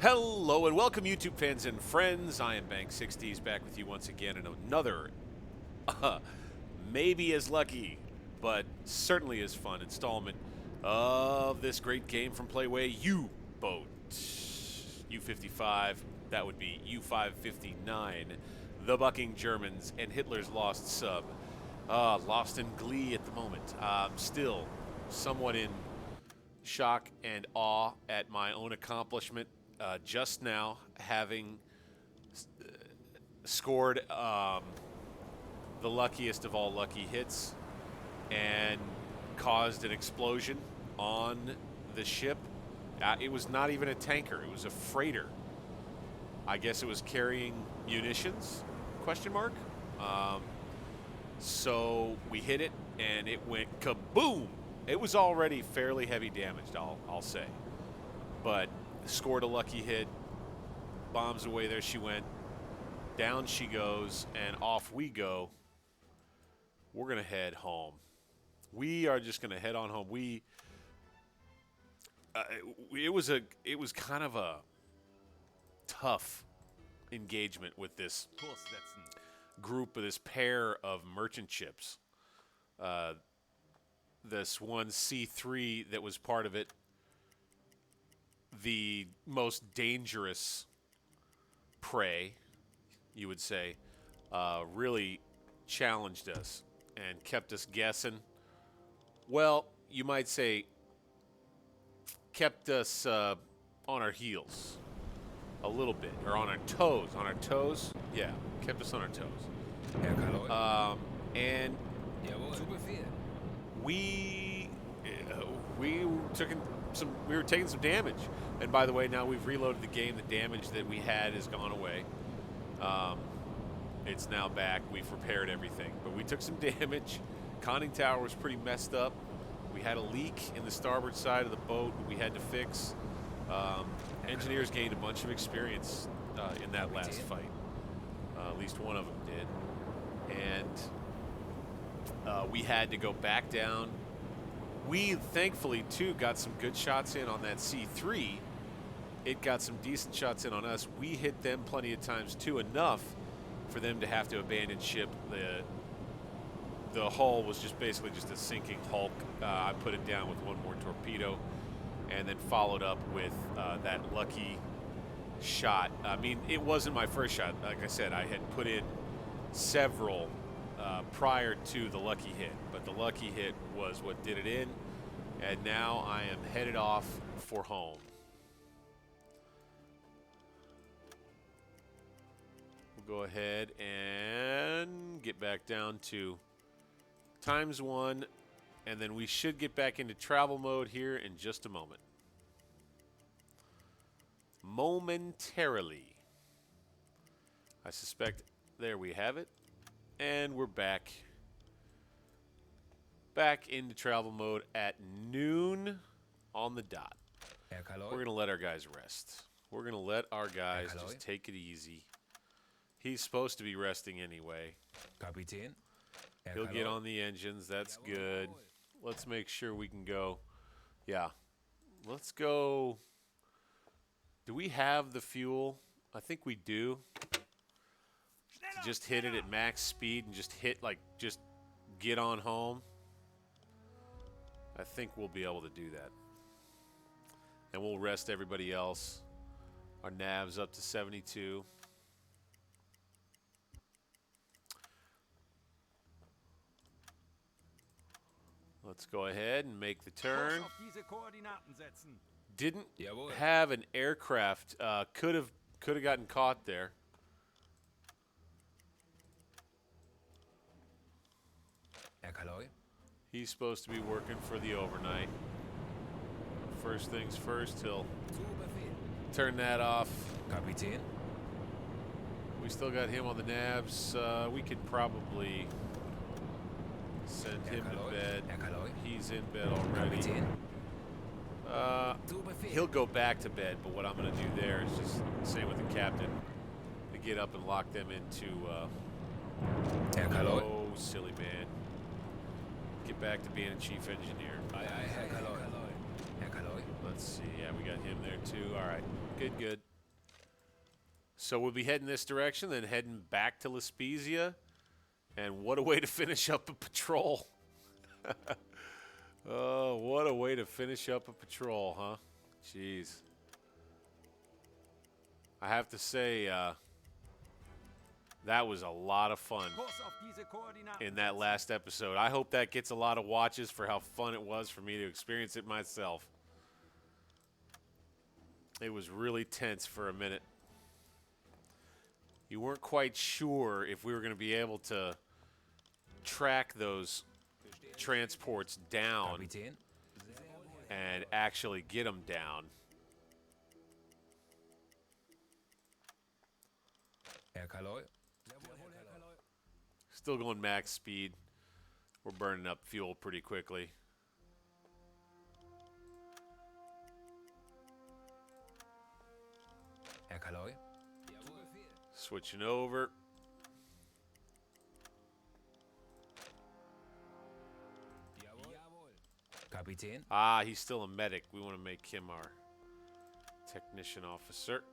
Hello and welcome, YouTube fans and friends. I am Bank60s back with you once again in another, maybe as lucky, but certainly as fun installment of this great game from Playway, U-BOAT. U-55, that would be U-559, the bucking Germans, and Hitler's lost sub. Lost in glee at the moment. Still somewhat in shock and awe at my own accomplishment. Just now, having scored the luckiest of all lucky hits and caused an explosion on the ship. It was not even a tanker, it was a freighter. I guess it was carrying munitions, question mark. So we hit it and it went kaboom. It was already fairly heavy damaged, I'll say. But scored a lucky hit, bombs away, there she went, down she goes, and off we go. We're gonna head home. We are just gonna head on home. It was kind of a tough engagement with this group, of this pair of merchant ships. This one C3 that was part of it, the most dangerous prey, you would say, really challenged us and kept us guessing. Well, you might say kept us on our heels a little bit, or on our toes. On our toes? Yeah, kept us on our toes. And we were taking some damage. And by the way, now we've reloaded the game. The damage that we had has gone away. It's now back. We've repaired everything. But we took some damage. Conning tower was pretty messed up. We had a leak in the starboard side of the boat we had to fix. Engineers gained a bunch of experience in that last fight. At least one of them did. And we had to go back down. We, thankfully, too, got some good shots in on that C3. It got some decent shots in on us. We hit them plenty of times, too, enough for them to have to abandon ship. The hull was just basically just a sinking hulk. I put it down with one more torpedo and then followed up with that lucky shot. I mean, it wasn't my first shot. Like I said, I had put in several prior to the lucky hit, but the lucky hit was what did it in, and now I am headed off for home. We'll go ahead and get back down to ×1, and then we should get back into travel mode here in just a moment. Momentarily. I suspect there we have it. And we're back into travel mode at noon on the dot. We're going to let our guys rest. We're going to let our guys just take it easy. He's supposed to be resting anyway. He'll get on the engines. That's good. Let's make sure we can go. Yeah. Let's go. Do we have the fuel? I think we do. To just hit it at max speed and just just get on home. I think we'll be able to do that. And we'll rest everybody else. Our nav's up to 72. Let's go ahead and make the turn. Didn't have an aircraft. Could have gotten caught there. He's supposed to be working for the overnight. First things first, he'll turn that off. We still got him on the navs. We could probably send him to bed. He's in bed already. He'll go back to bed, but what I'm going to do there is just same with the captain to get up and lock them into. Oh, silly man. Get back to being a chief engineer. Let's see. Yeah, we got him there too. All right. Good, good. So we'll be heading this direction, then heading back to Spezia. And what a way to finish up a patrol. Oh, what a way to finish up a patrol, huh? Jeez. I have to say, that was a lot of fun in that last episode. I hope that gets a lot of watches for how fun it was for me to experience it myself. It was really tense for a minute. You weren't quite sure if we were going to be able to track those transports down and actually get them down. Still going max speed. We're burning up fuel pretty quickly. Switching over. Ah, he's still a medic. We want to make him our technician officer.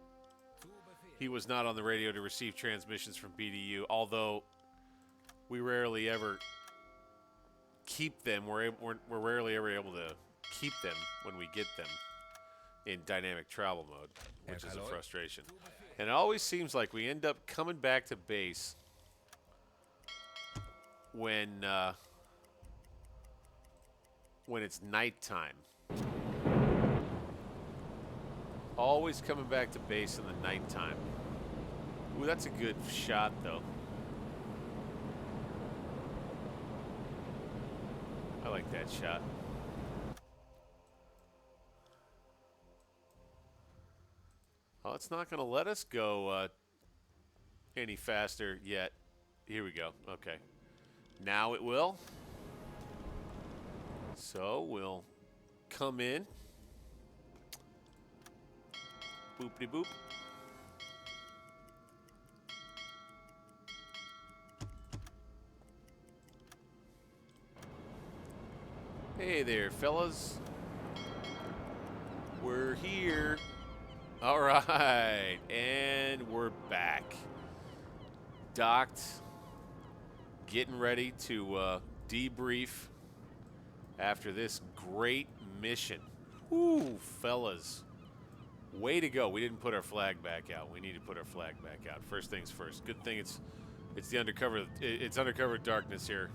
He was not on the radio to receive transmissions from BDU, although we rarely ever keep them. We're rarely ever able to keep them when we get them in dynamic travel mode, which is a frustration. And it always seems like we end up coming back to base when it's nighttime. Always coming back to base in the nighttime. Ooh, that's a good shot, though. I like that shot. Oh, it's not going to let us go any faster yet. Here we go. Okay. Now it will. So we'll come in. Boopity boop. Hey there, fellas. We're here. All right, and we're back. Docked. Getting ready to debrief after this great mission. Ooh, fellas. Way to go. We didn't put our flag back out. We need to put our flag back out. First things first. Good thing it's the undercover. It's undercover darkness here.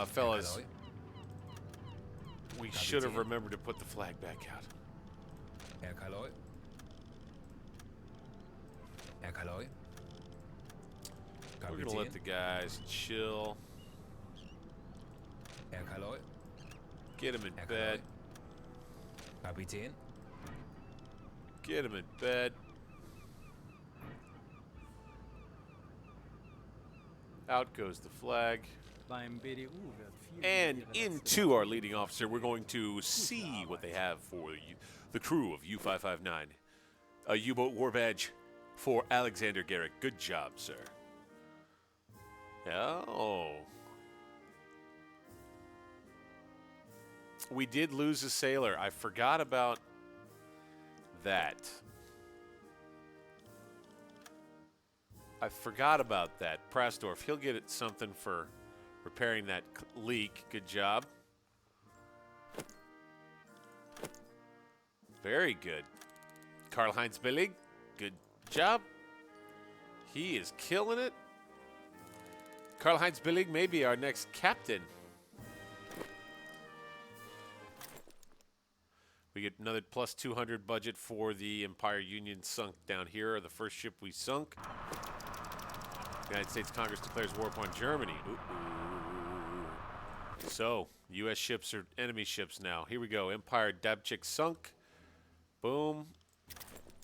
Fellas, we should have remembered to put the flag back out. We're going to let the guys chill. Get him in bed. Get him in bed. Out goes the flag. And into our leading officer, we're going to see what they have for the crew of U-559. A U-boat war badge for Alexander Garrick. Good job, sir. Oh. We did lose a sailor. I forgot about that. I forgot about that. Prasdorf, he'll get it something for repairing that leak. Good job. Very good. Karl-Heinz Billig, good job. He is killing it. Karl-Heinz Billig may be our next captain. We get another plus 200 budget for the Empire Union sunk down here, the first ship we sunk. United States Congress declares war upon Germany. Ooh. So, U.S. ships are enemy ships now. Here we go. Empire Dabchik sunk. Boom.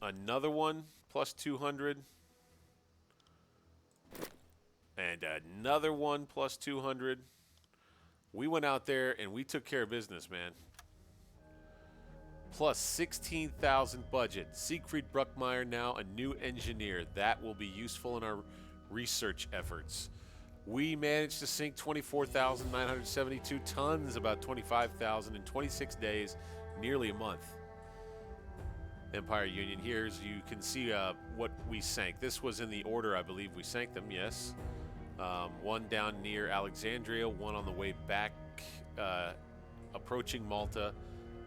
Another one, plus 200. And another one, plus 200. We went out there and we took care of business, man. Plus 16,000 budget. Siegfried Bruckmeyer now a new engineer. That will be useful in our research efforts. We managed to sink 24,972 tons, about 25,000 in 26 days, nearly a month. Empire Union. Here's, you can see what we sank. This was in the order I believe we sank them, yes. One down near Alexandria, one on the way back approaching Malta,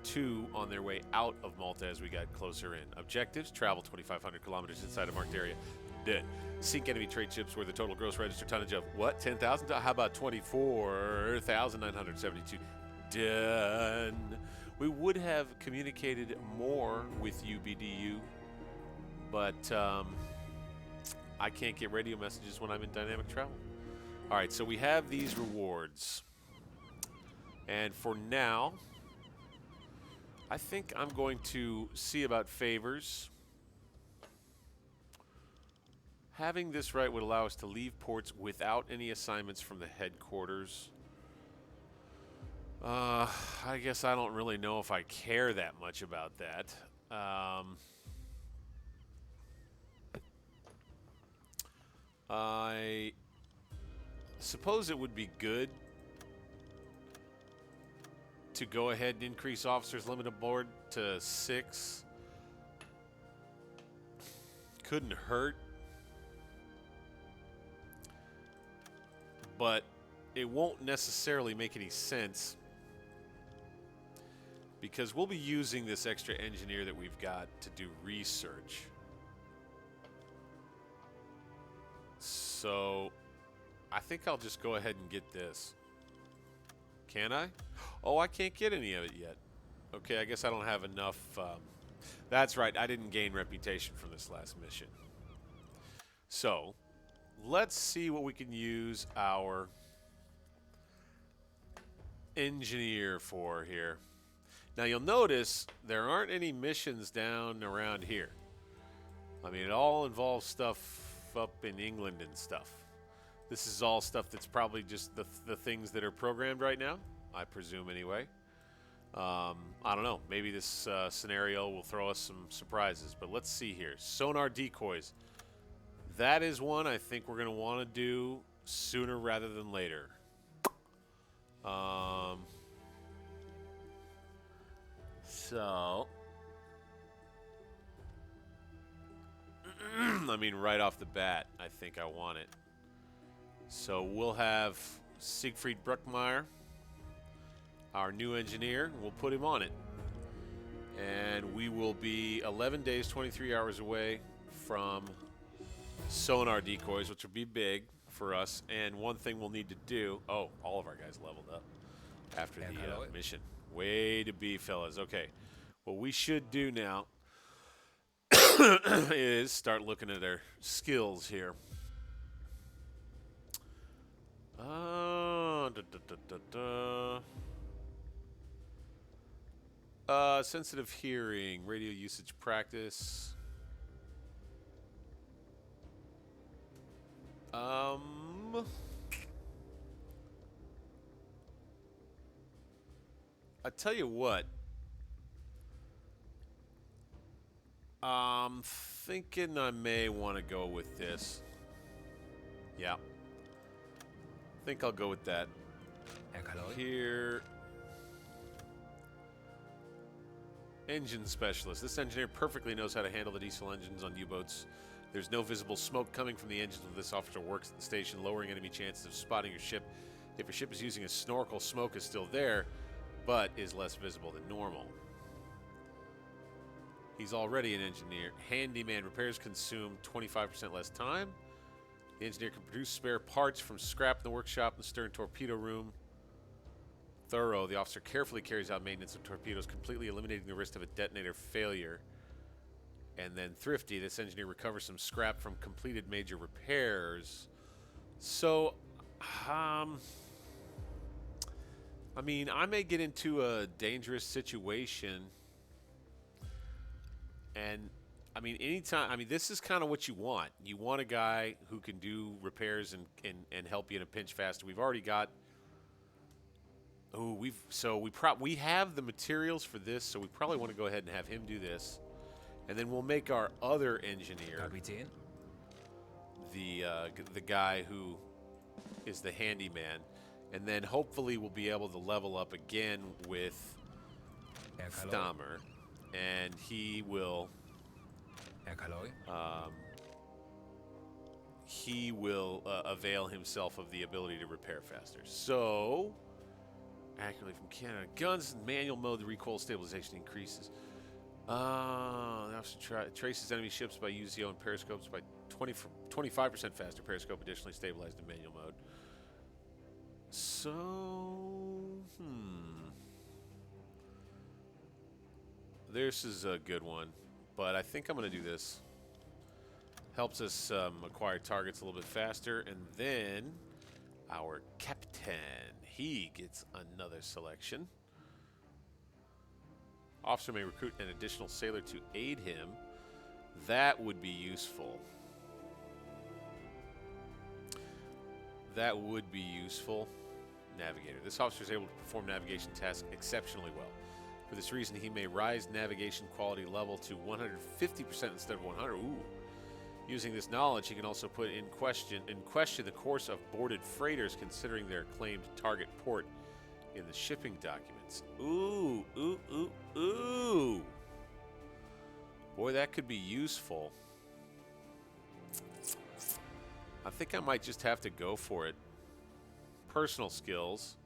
two on their way out of Malta as we got closer in. Objectives: travel 2,500 kilometers inside a marked area. Did. Sink enemy trade ships where the total gross registered tonnage of what? 10,000? How about 24,972? Done. We would have communicated more with UBDU, but I can't get radio messages when I'm in dynamic travel. All right, so we have these rewards. And for now, I think I'm going to see about favors. Having this right would allow us to leave ports without any assignments from the headquarters. I guess I don't really know if I care that much about that. I suppose it would be good to go ahead and increase officers limit aboard to 6. Couldn't hurt. But it won't necessarily make any sense because we'll be using this extra engineer that we've got to do research. So I think I'll just go ahead and get this. Can I? Oh, I can't get any of it yet. Okay, I guess I don't have enough. That's right, I didn't gain reputation from this last mission. So let's see what we can use our engineer for here. Now you'll notice there aren't any missions down around here. I mean, it all involves stuff up in England and stuff. This is all stuff that's probably just the things that are programmed right now, I presume anyway. I don't know. Maybe this scenario will throw us some surprises, but let's see here. Sonar decoys. That is one I think we're going to want to do sooner rather than later. So, I mean, right off the bat, I think I want it. So we'll have Siegfried Bruckmeyer, our new engineer. We'll put him on it. And we will be 11 days, 23 hours away from sonar decoys, which will be big for us. And one thing we'll need to do... Oh, all of our guys leveled up after the mission. Way to be, fellas. Okay. What we should do now is start looking at our skills here. Sensitive hearing, radio usage practice. I tell you what. I'm thinking I may want to go with this. Yeah. I think I'll go with that. Here. Engine specialist. This engineer perfectly knows how to handle the diesel engines on U-boats. There's no visible smoke coming from the engines when this officer works at the station, lowering enemy chances of spotting your ship. If your ship is using a snorkel, smoke is still there, but is less visible than normal. He's already an engineer. Handyman. Repairs consume 25% less time. The engineer can produce spare parts from scrap in the workshop in the stern torpedo room. Thorough. The officer carefully carries out maintenance of torpedoes, completely eliminating the risk of a detonator failure. And then thrifty. This engineer recovers some scrap from completed major repairs. So, I mean, I may get into a dangerous situation. And, I mean, anytime, I mean, this is kind of what you want. You want a guy who can do repairs and help you in a pinch faster. We've already got, we have the materials for this, so we probably want to go ahead and have him do this. And then we'll make our other engineer, the guy who is the handyman. And then hopefully we'll be able to level up again with Dahmer. And he will he will avail himself of the ability to repair faster. So, accurately from Canada. Guns in manual mode, the recoil stabilization increases. The officer traces enemy ships by UZO and periscopes by 25% faster. Periscope additionally stabilized in manual mode. So, this is a good one, but I think I'm going to do this. Helps us acquire targets a little bit faster, and then our captain, he gets another selection. Officer may recruit an additional sailor to aid him. That would be useful. That would be useful. Navigator. This officer is able to perform navigation tasks exceptionally well. For this reason, he may rise navigation quality level to 150% instead of 100. Ooh. Using this knowledge, he can also put in question the course of boarded freighters, considering their claimed target port in the shipping documents. Ooh, ooh, ooh, ooh. Boy, that could be useful. I think I might just have to go for it. Personal skills.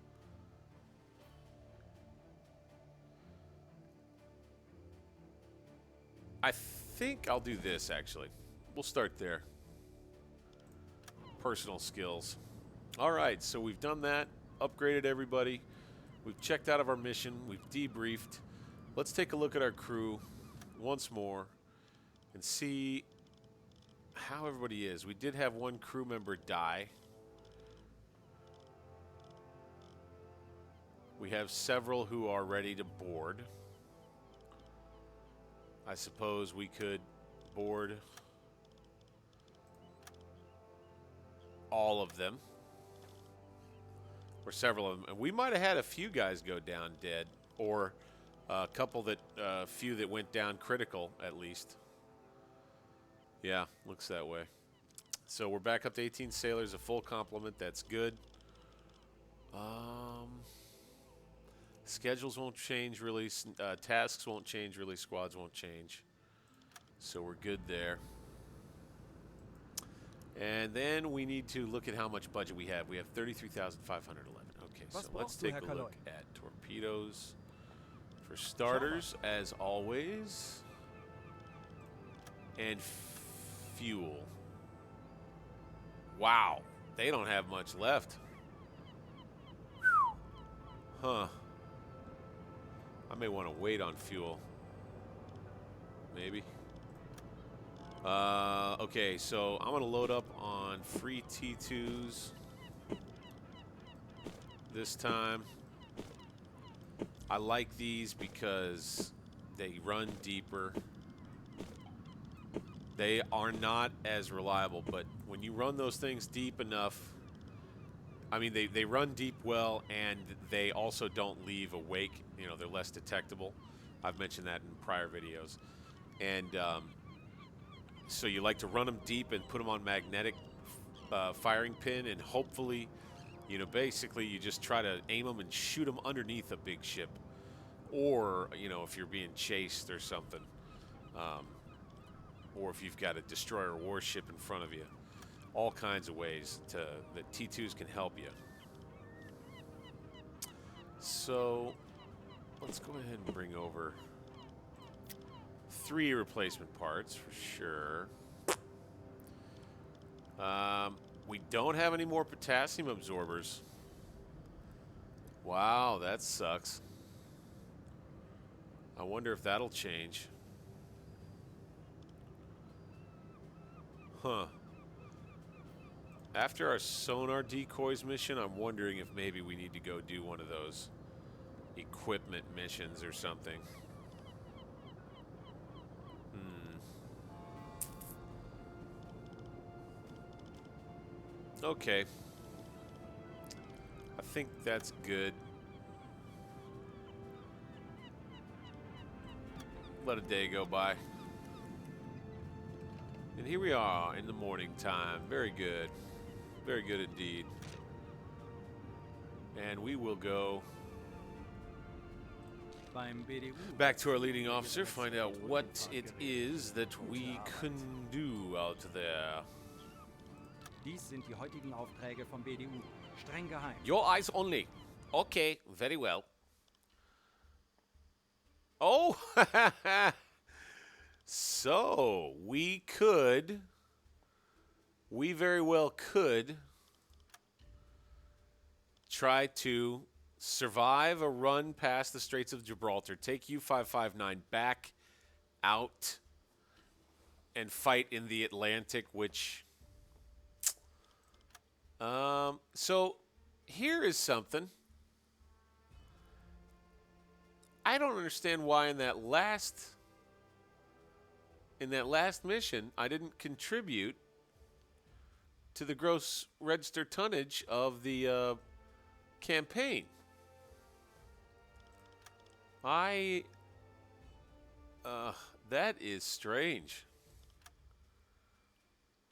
I think I'll do this, actually. We'll start there. Personal skills. All right, so we've done that. Upgraded everybody. We've checked out of our mission. We've debriefed. Let's take a look at our crew once more and see how everybody is. We did have one crew member die. We have several who are ready to board. I suppose we could board all of them, or several of them. And we might have had a few guys go down dead, or a couple that, few that went down critical at least. Yeah, looks that way. So we're back up to 18 sailors, a full complement. That's good. Schedules won't change really. Tasks won't change really. Squads won't change. So we're good there. And then we need to look at how much budget we have. We have 33,511. Okay, so let's take a look at torpedoes. For starters, as always. And fuel. Wow, they don't have much left. Huh. I may want to wait on fuel. Maybe. Okay, so I'm going to load up on free T2s this time. I like these because they run deeper. They are not as reliable, but when you run those things deep enough, I mean, they run deep well, and they also don't leave a wake. You know, they're less detectable. I've mentioned that in prior videos. And so you like to run them deep and put them on magnetic firing pin, and hopefully, you know, basically you just try to aim them and shoot them underneath a big ship. Or, you know, if you're being chased or something. Or if you've got a destroyer warship in front of you. All kinds of ways that T2s can help you. So let's go ahead and bring over 3 replacement parts for sure. We don't have any more potassium absorbers. Wow, that sucks. I wonder if that'll change. Huh. After our sonar decoys mission, I'm wondering if maybe we need to go do one of those equipment missions or something. Okay. I think that's good. Let a day go by. And here we are in the morning time. Very good. Very good indeed. And we will go Back to our leading officer, find out what it is that we can do out there. Dies sind die heutigen Aufträge vom BDU. Streng geheim. Your eyes only. Okay, very well. Oh, so we very well could try to survive a run past the Straits of Gibraltar, take U-559 back out and fight in the Atlantic, which so here is something. I don't understand why in that last mission I didn't contribute to the gross register tonnage of the campaign. That is strange.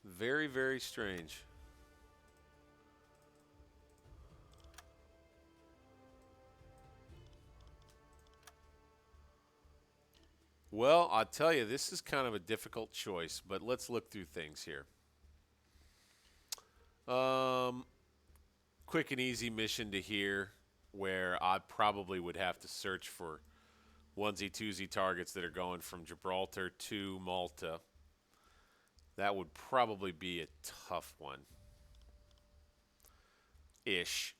Very, very strange. Well, I'll tell you, this is kind of a difficult choice, but let's look through things here. Quick and easy mission to here, where I probably would have to search for onesie-twosie targets that are going from Gibraltar to Malta. That would probably be a tough one. Ish.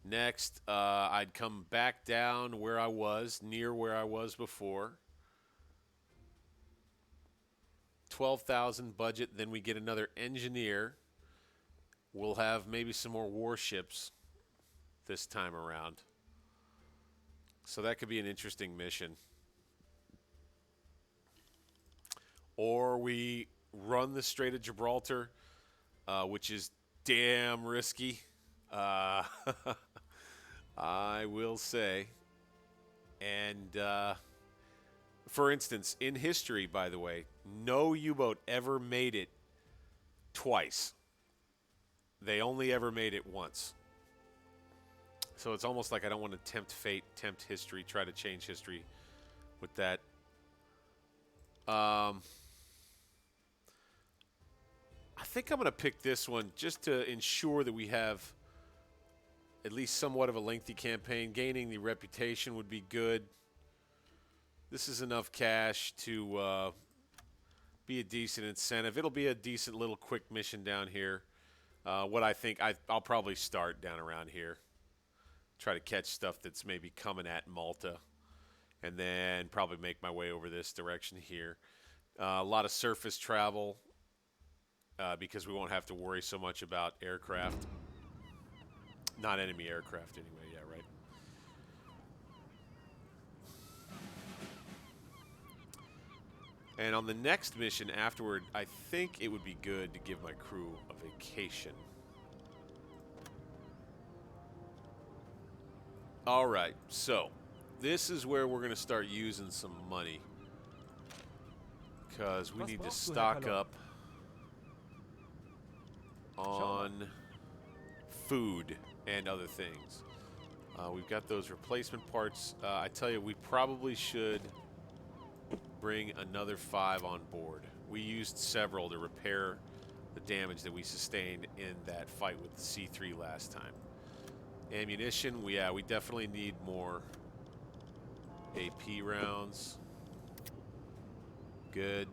Next, I'd come back down where I was, near where I was before. 12,000 budget, then we get another engineer. We'll have maybe some more warships this time around. So that could be an interesting mission. Or we run the Strait of Gibraltar, which is damn risky. I will say. And for instance, in history, by the way, no U-boat ever made it twice. They only ever made it once. So it's almost like I don't want to tempt fate, tempt history, try to change history with that. I think I'm going to pick this one just to ensure that we have at least somewhat of a lengthy campaign. Gaining the reputation would be good. This is enough cash to be a decent incentive. It'll be a decent little quick mission down here. What I think, I'll probably start down around here. Try to catch stuff that's maybe coming at Malta. And then probably make my way over this direction here. A lot of surface travel because we won't have to worry so much about aircraft. Not enemy aircraft anyway, yeah, right. And on the next mission afterward, I think it would be good to give my crew a vacation. All right, so this is where we're going to start using some money. Because we need to stock up on food and other things. We've got those replacement parts. I tell you, we probably should bring another 5 on board. We used several to repair the damage that we sustained in that fight with the C3 last time. Ammunition, we definitely need more AP rounds. Good.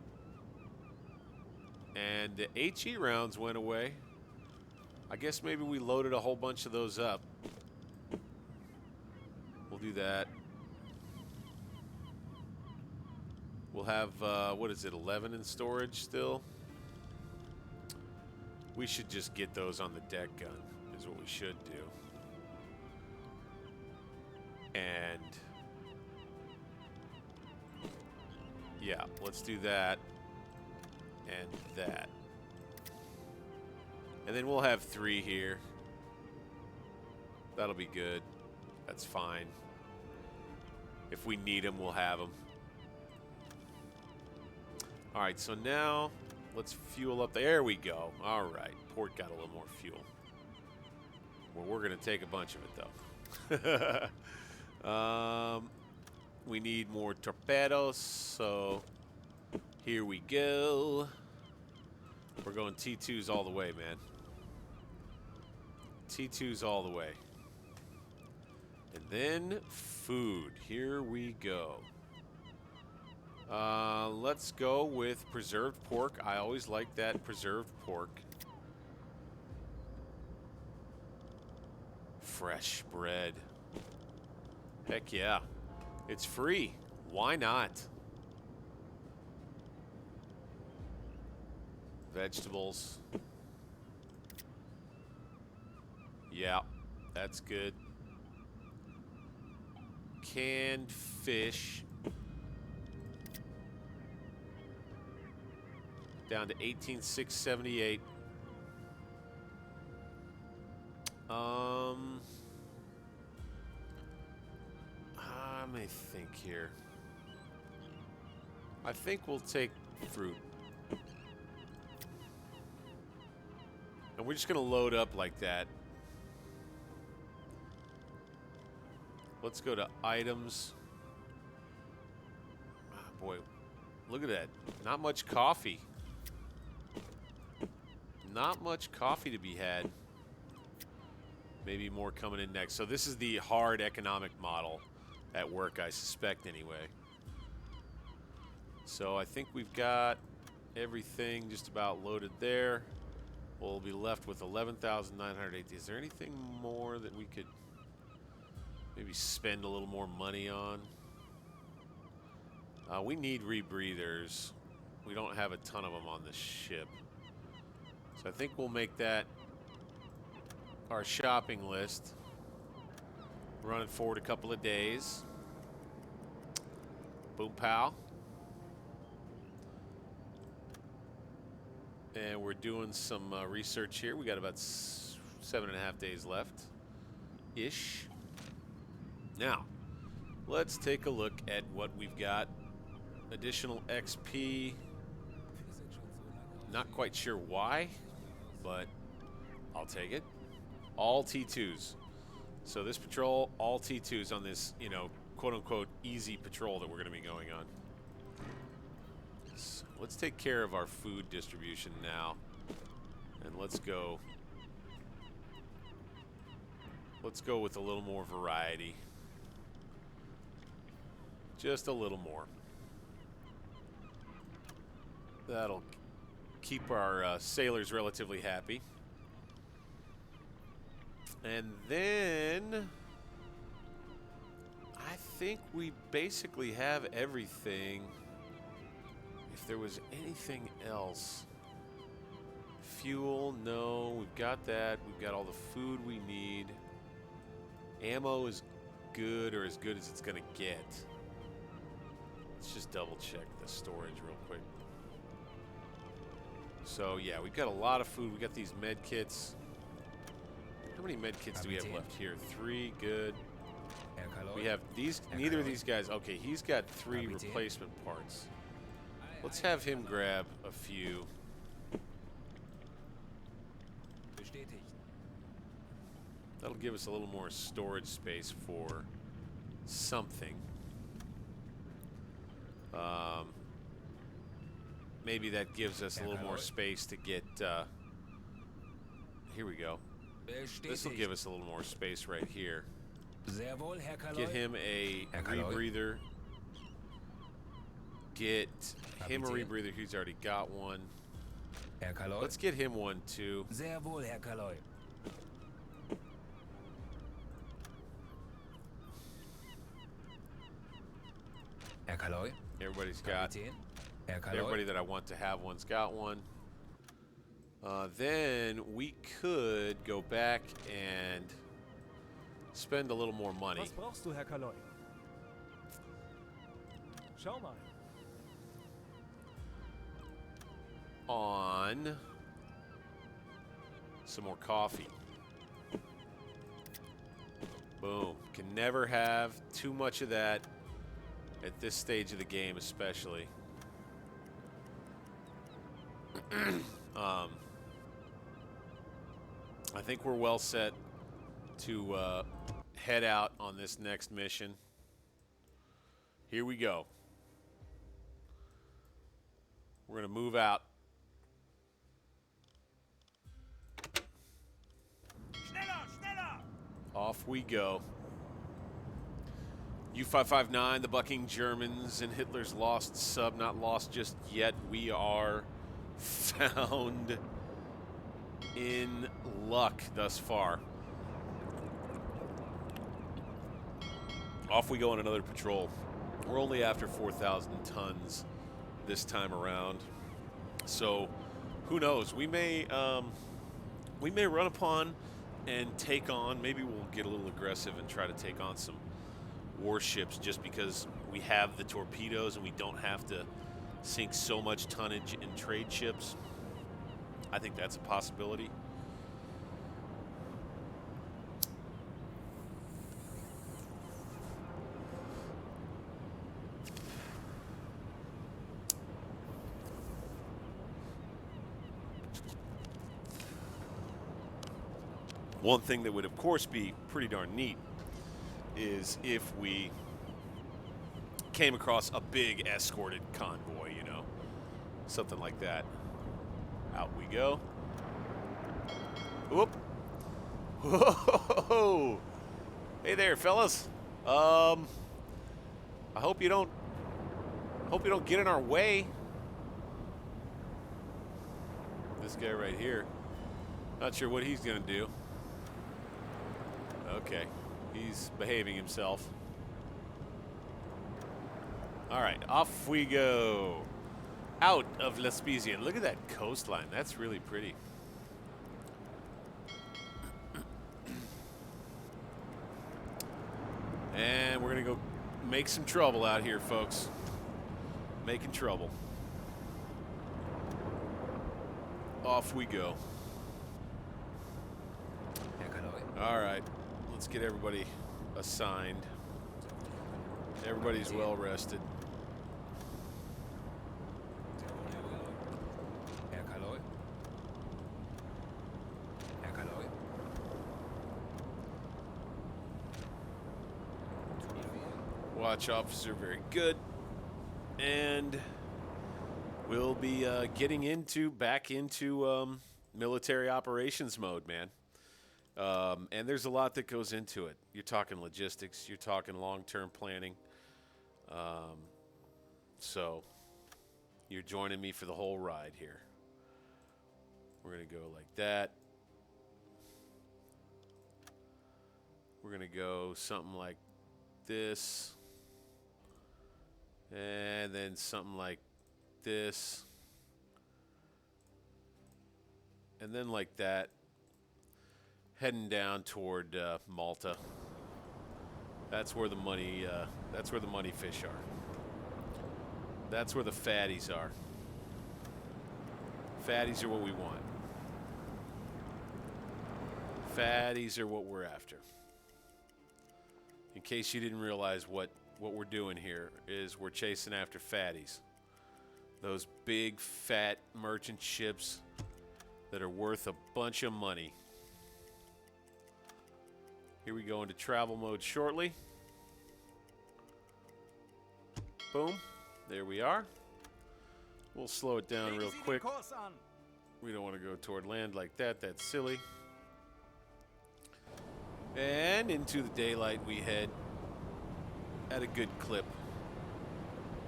And the HE rounds went away. I guess maybe we loaded a whole bunch of those up. We'll do that. We'll have, what is it, 11 in storage still? We should just get those on the deck gun, is what we should do. And yeah, let's do that and that. And then we'll have 3 here. That'll be good. That's fine. If we need them, we'll have them. All right, so now let's fuel up. There we go. All right, port got a little more fuel. Well, we're going to take a bunch of it, though. We need more torpedoes, so here we go. We're going T2s all the way, man. T2s all the way. And then food. Here we go. Let's go with preserved pork. I always like that preserved pork. Fresh bread. Heck yeah. It's free. Why not? Vegetables. Yeah, that's good. Canned fish. Down to 18,678. Let me think here. I think we'll take fruit. And we're just going to load up like that. Let's go to items. Ah, boy, look at that. Not much coffee. Not much coffee to be had. Maybe more coming in next. So this is the hard economic model at work, I suspect anyway. So I think we've got everything just about loaded there. We'll be left with 11,980. Is there anything more that we could maybe spend a little more money on? We need rebreathers. We don't have a ton of them on this ship. So I think we'll make that our shopping list. Running forward a couple of days. Boom pow. And we're doing some research here. We got about 7.5 days left. Ish. Now, let's take a look at what we've got. Additional XP. Not quite sure why, but I'll take it. All T2s. So this patrol, all T2s on this, you know, quote-unquote easy patrol that we're going to be going on. So let's take care of our food distribution now. And let's go with a little more variety. Just a little more. That'll keep our sailors relatively happy. And then I think we basically have everything. If there was anything else. Fuel, no, we've got that. We've got all the food we need. Ammo is good, or as good as it's gonna get. Let's just double check the storage real quick. So yeah, we've got a lot of food. We got these med kits. How many med kits do we have left here? 3, good. We have these, neither of these guys. Okay, he's got 3 replacement parts. Let's have him grab a few. That'll give us a little more storage space for something. Maybe that gives us a little more space to get, here we go. This will give us a little more space right here. Get him a rebreather. Get him a rebreather. He's already got one. Let's get him one too. Everybody's got. Everybody that I want to have one's got one. Then we could go back and spend a little more money. Was brauchst du, Herr Kaloi? Schau mal. On some more coffee. Boom. Can never have too much of that at this stage of the game, especially. I think we're well set to head out on this next mission. Here we go. We're going to move out. Off we go. U-559, the bucking Germans, and Hitler's lost sub. Not lost just yet. We are found in luck thus far. Off we go on another patrol. We're only after 4,000 tons this time around. So who knows? We may run upon and take on, maybe we'll get a little aggressive and try to take on some warships just because we have the torpedoes and we don't have to sink so much tonnage in trade ships. I think that's a possibility. One thing that would, of course, be pretty darn neat is if we came across a big escorted convoy, you know, something like that. Out we go. Whoop. Whoa. Hey there, fellas. I hope you don't get in our way. This guy right here. Not sure what he's gonna do. Okay, he's behaving himself. All right, off we go. Out of Spezia. Look at that coastline. That's really pretty. And we're going to go make some trouble out here, folks. Making trouble. Off we go. All right. Let's get everybody assigned. Everybody's well rested. Watch officer, very good. And we'll be getting back into military operations mode, man. And there's a lot that goes into it. You're talking logistics. You're talking long-term planning. So you're joining me for the whole ride here. We're going to go like that. We're going to go something like this. And then something like this. And then like that. Heading down toward Malta. That's where the money. That's where the money fish are. That's where the fatties are. Fatties are what we want. Fatties are what we're after. In case you didn't realize what we're doing here is we're chasing after fatties. Those big fat merchant ships that are worth a bunch of money. Here we go into travel mode shortly. Boom. There we are. We'll slow it down real quick. We don't want to go toward land like that. That's silly. And into the daylight we head at a good clip.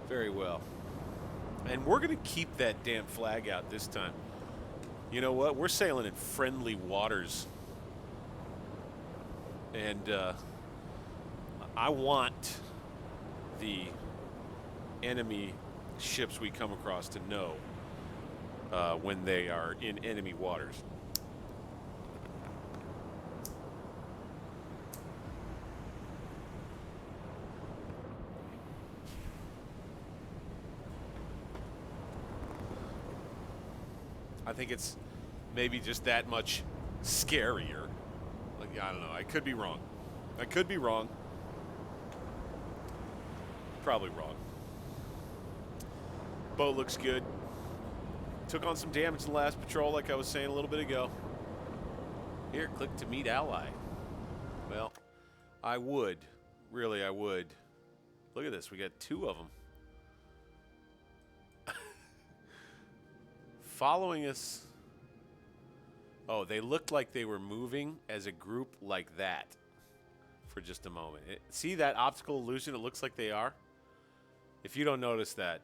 Very well. And we're going to keep that damn flag out this time. You know what? We're sailing in friendly waters. And I want the enemy ships we come across to know when they are in enemy waters. I think it's maybe just that much scarier. Like, I don't know. I could be wrong. I could be wrong. Probably wrong. Boat looks good. Took on some damage in the last patrol, like I was saying a little bit ago. Here, click to meet ally. Well, I would. Really, I would. Look at this. We got 2 of them. Following us. Oh, they looked like they were moving as a group like that for just a moment. See that optical illusion? It looks like they are. If you don't notice that,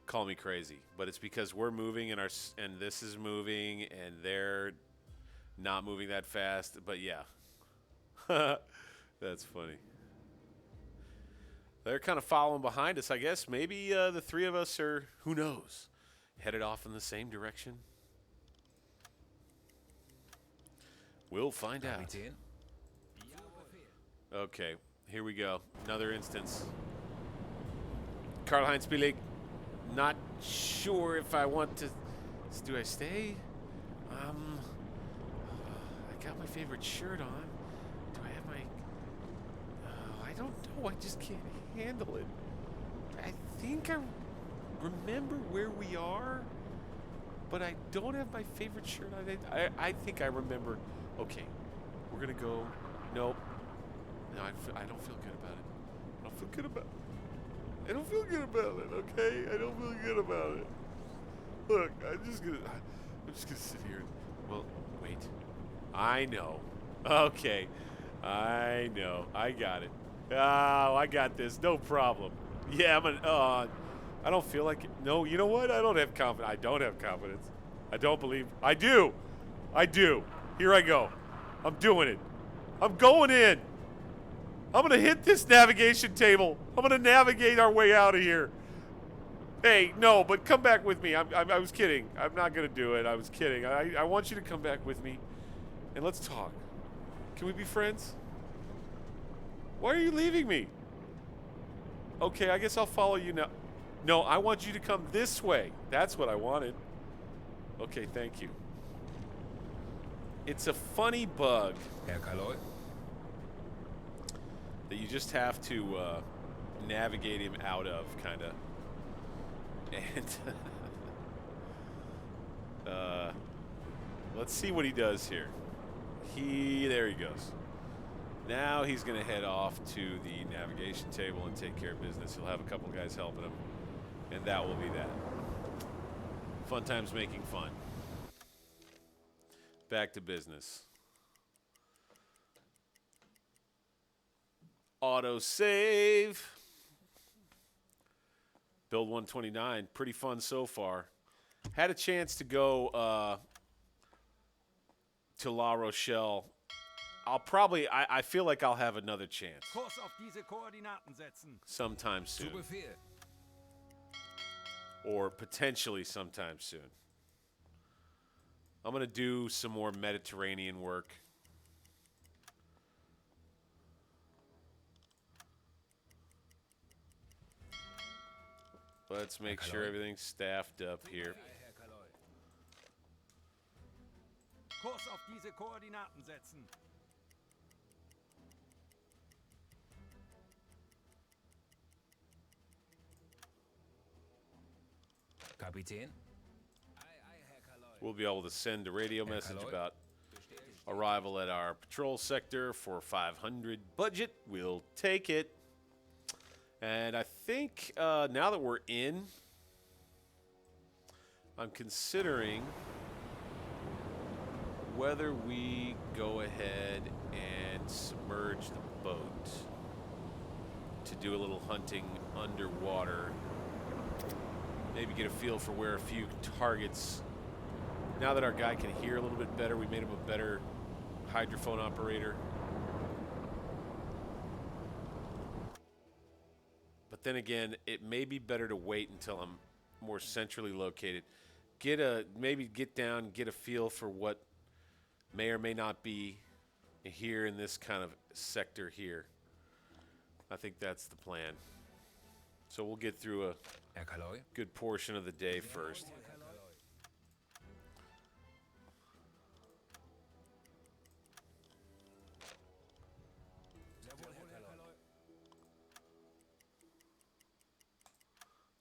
call me crazy. But it's because we're moving and this is moving and they're not moving that fast. But yeah, that's funny. They're kind of following behind us, I guess. Maybe the 3 of us are, who knows, headed off in the same direction. We'll find out. Okay, here we go. Another instance. Karl-Heinz Billig, not sure if I want to. Do I stay? I got my favorite shirt on. Do I have my? I don't know. I just can't handle it. I think I remember where we are, but I don't have my favorite shirt on. I think I remember. Okay, we're gonna go. Nope. No, I don't feel good about it. I don't feel good about it. I don't feel good about it, okay? I don't feel good about it. Look, I'm just gonna sit here. Well, wait. I know. Okay. I know. I got it. Oh, I got this. No problem. Yeah, I don't feel like it. No, you know what? I don't have confidence. I don't have confidence. I don't believe. I do. I do. Here I go. I'm doing it. I'm going in. I'm going to hit this navigation table. I'm going to navigate our way out of here. Hey, no, but come back with me. I was kidding. I'm not going to do it. I was kidding. I want you to come back with me, and let's talk. Can we be friends? Why are you leaving me? Okay, I guess I'll follow you now. No, I want you to come this way. That's what I wanted. Okay, thank you. It's a funny bug that you just have to navigate him out of, kind of. And let's see what he does here. There he goes. Now he's going to head off to the navigation table and take care of business. He'll have a couple guys helping him, and that will be that. Fun times making fun. Back to business. Auto save. Build 129. Pretty fun so far. Had a chance to go to La Rochelle. I feel like I'll have another chance. Kurs auf diese Koordinaten setzen. Sometime soon. Or potentially sometime soon. I'm going to do some more Mediterranean work. Let's make sure everything's staffed up here. Kurs auf diese Koordinaten setzen. Kapitän. We'll be able to send a radio message about arrival at our patrol sector for 500 budget. We'll take it. And I think now that we're in, I'm considering whether we go ahead and submerge the boat to do a little hunting underwater. Maybe get a feel for where a few targets. Now that our guy can hear a little bit better, we made him a better hydrophone operator. But then again, it may be better to wait until I'm more centrally located. Maybe get down, get a feel for what may or may not be here in this kind of sector here. I think that's the plan. So we'll get through a good portion of the day first.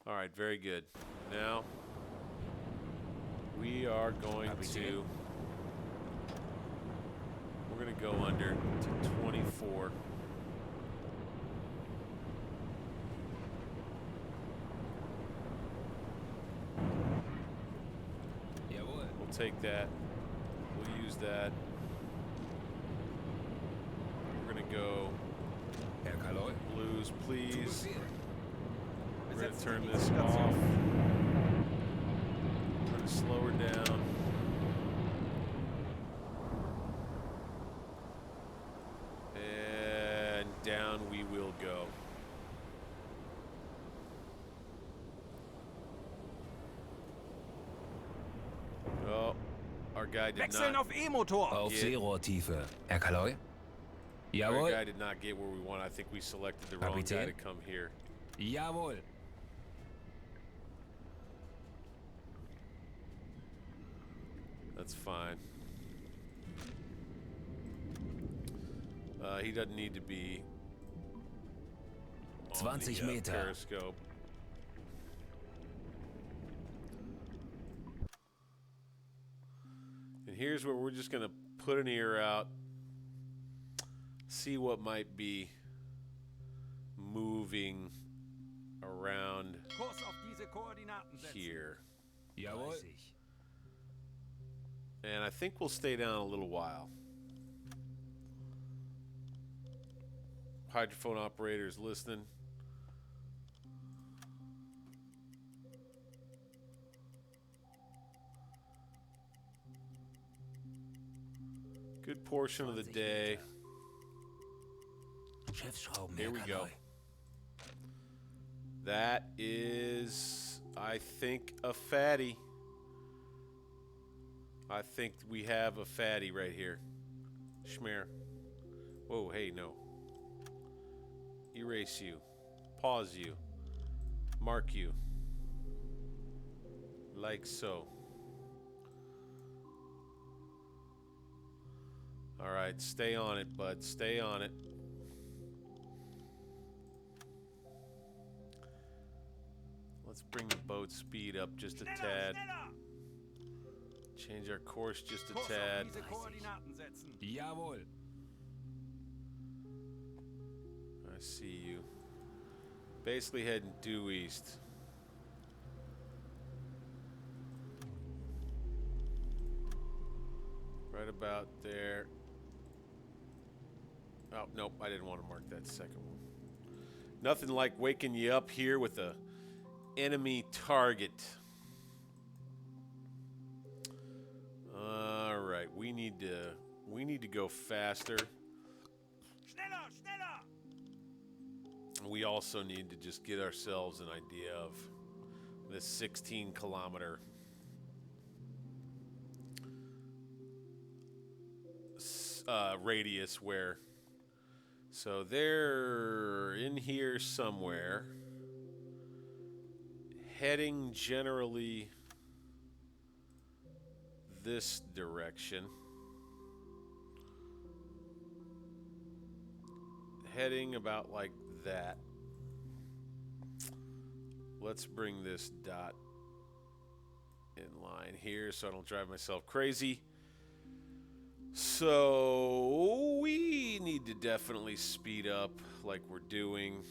All right, very good. Now we are going to going to go under to 24. We'll take that. We'll use that. We're going to go blues, please. We're going to turn this off. We're going to slow her down. And down we will go. Oh, our guy did Wechseln not. auf E-Motor. Auf Seerohrtiefe. Herr Kaloi? Our Jawohl. guy did not get where we want. I think we selected the wrong guy to come here. Jawohl. That's fine. He doesn't need to be on 20 the, Meter. periscope. And here's where we're just going to put an ear out, see what might be moving around Kurs auf diese Koordinaten setzen. here. Jawohl. And I think we'll stay down a little while. Hydrophone operators listening. Good portion of the day. Schiffsschrauben, Here Herr we go. Kaloi. That is, I think, a fatty. I think we have a fatty right here. Schmear. Whoa, hey, no. Erase you. Pause you. Mark you. Like so. All right, stay on it, bud. Stay on it. Let's bring the boat speed up just a tad. Change our course just a Kurs tad. auf diese Koordinaten setzen. Jawohl. I see you. Basically heading due east. Right about there. Oh, nope, I didn't want to mark that second one. Nothing like waking you up here with a enemy target. All right, we need to go faster. Schneller, schneller. We also need to just get ourselves an idea of this 16-kilometer radius where. So they're in here somewhere, heading generally this direction. Heading about like that. Let's bring this dot in line here so I don't drive myself crazy. So we need to definitely speed up like we're doing.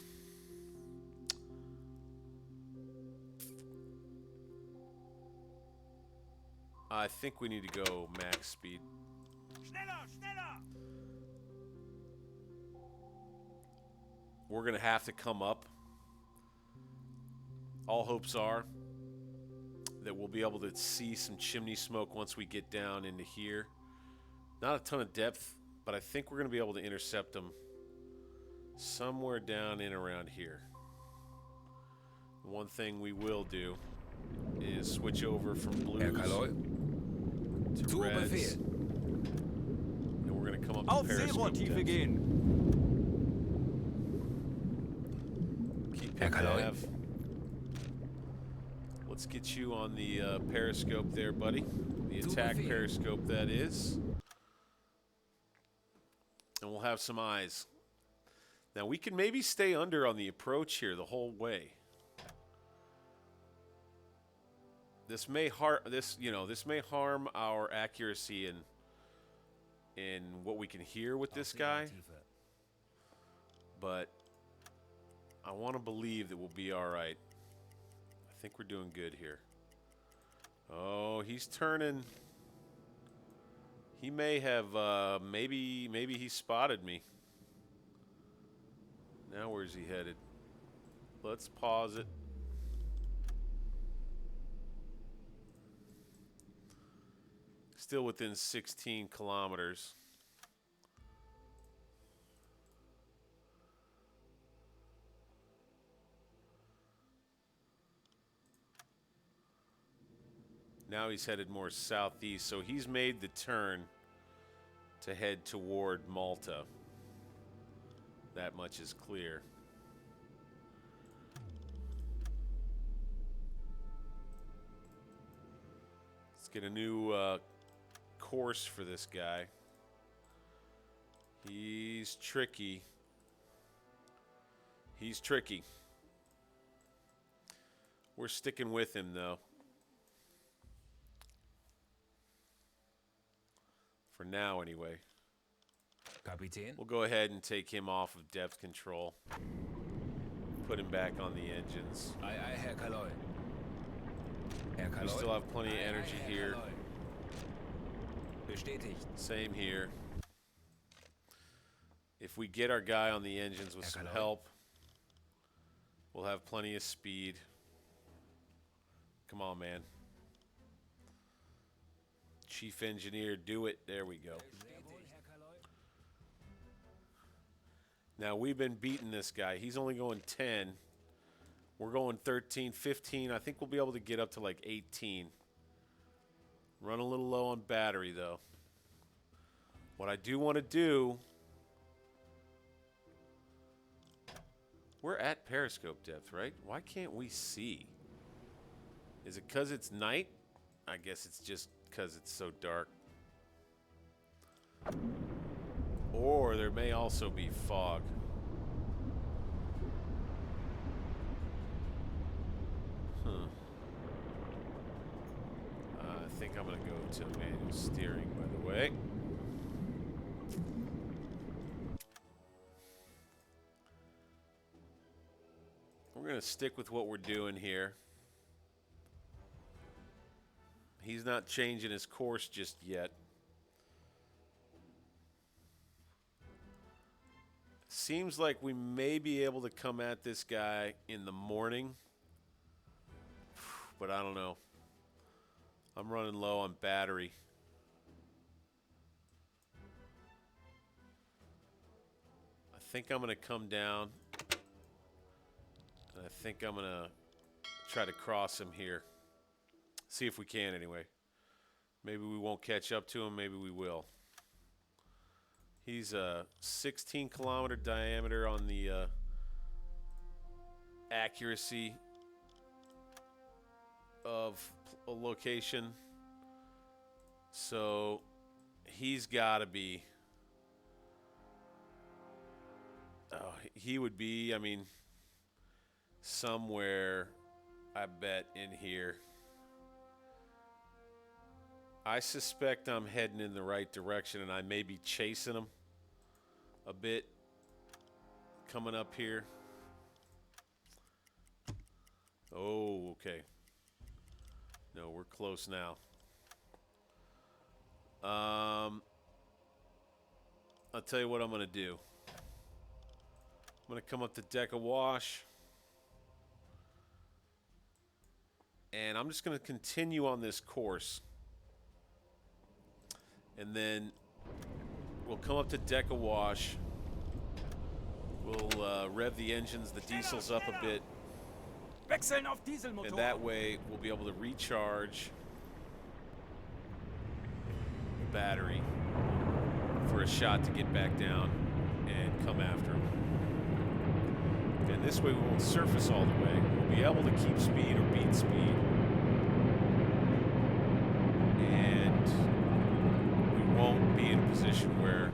I think we need to go max speed. Schneller, schneller. We're going to have to come up. All hopes are that we'll be able to see some chimney smoke once we get down into here. Not a ton of depth, but I think we're going to be able to intercept them somewhere down in around here. One thing we will do is switch over from Herr blues Kaloi. to Zu reds. Befehl. And we're going to come up Auf to periscope Seerohrtiefe depth. gehen. Keep Herr him Kaloi. nav. Let's get you on the periscope there, buddy. The Zu attack Befehl. periscope, that is. And we'll have some eyes. Now we can maybe stay under on the approach here the whole way. This may harm our accuracy in what we can hear with this guy, but I want to believe that we'll be all right. I think we're doing good here. Oh, he's turning. He may have, maybe he spotted me. Now where's he headed? Let's pause it. Still within 16 kilometers. Now he's headed more southeast, so he's made the turn to head toward Malta. That much is clear. Let's get a new course for this guy. He's tricky. He's tricky. We're sticking with him, though. For now, anyway. Kapitän. We'll go ahead and take him off of depth control. Put him back on the engines. Aye, aye, Herr Kaloi. Herr Kaloi. We still have plenty of energy Herr here. Kaloi. Bestätigt. Same here. If we get our guy on the engines with some help, we'll have plenty of speed. Come on, man. Chief engineer, do it. There we go. Now, we've been beating this guy. He's only going 10. We're going 13, 15. I think we'll be able to get up to like 18. Run a little low on battery, though. What I do want to do... We're at periscope depth, right? Why can't we see? Is it because it's night? I guess it's just because it's so dark. Or there may also be fog. I think I'm going to go to manual steering, by the way. We're going to stick with what we're doing here. He's not changing his course just yet. Seems like we may be able to come at this guy in the morning, but I don't know. I'm running low on battery. I think I'm going to come down. I think I'm going to try to cross him here. See if we can anyway. Maybe we won't catch up to him. Maybe we will. He's a 16-kilometer diameter on the accuracy of a location. So he's got to be... Oh, he would be, I mean, somewhere, I bet, in here. I suspect I'm heading in the right direction, and I may be chasing him a bit coming up here. Oh, okay. No, we're close now. I'll tell you what I'm going to do. I'm going to come up to deck of wash. And I'm just going to continue on this course. And then we'll come up to deck of wash. We'll rev the engines, the diesels up a bit. Wechseln auf Dieselmotor. And that way we'll be able to recharge the battery for a shot to get back down and come after him. And this way we won't surface all the way. We'll be able to keep speed or beat speed. And we won't be in a position where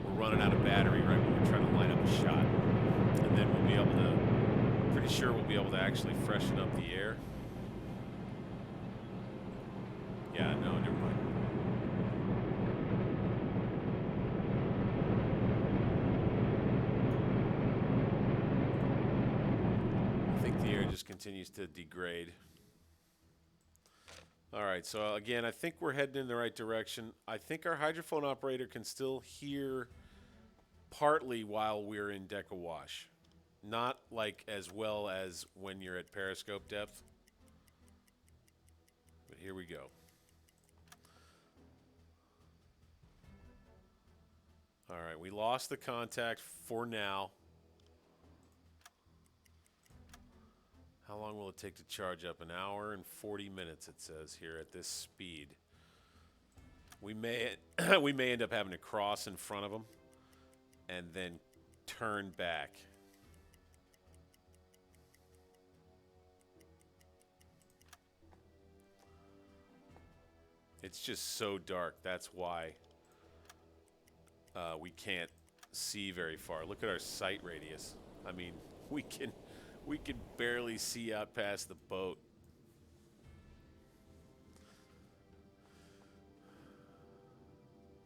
we're running out of battery right when we're trying to line up a shot. And then we'll be able to, pretty sure we'll be able to actually freshen up the air. Yeah, no, never mind. continues to degrade. All right, so again, I think we're heading in the right direction. I think our hydrophone operator can still hear partly while we're in deck awash. Not like as well as when you're at periscope depth. But here we go. All right, we lost the contact for now. How long will it take to charge up? An hour and 40 minutes, it says here at this speed. We may we may end up having to cross in front of them and then turn back. It's just so dark. That's why we can't see very far. Look at our sight radius. I mean, we can barely see out past the boat.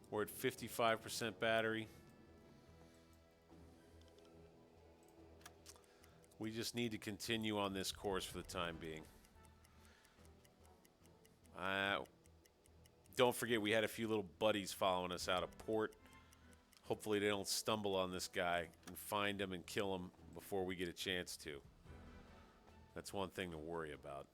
We're at 55% battery. We just need to continue on this course for the time being. Don't forget, we had a few little buddies following us out of port. Hopefully they don't stumble on this guy and find him and kill him before we get a chance to. That's one thing to worry about.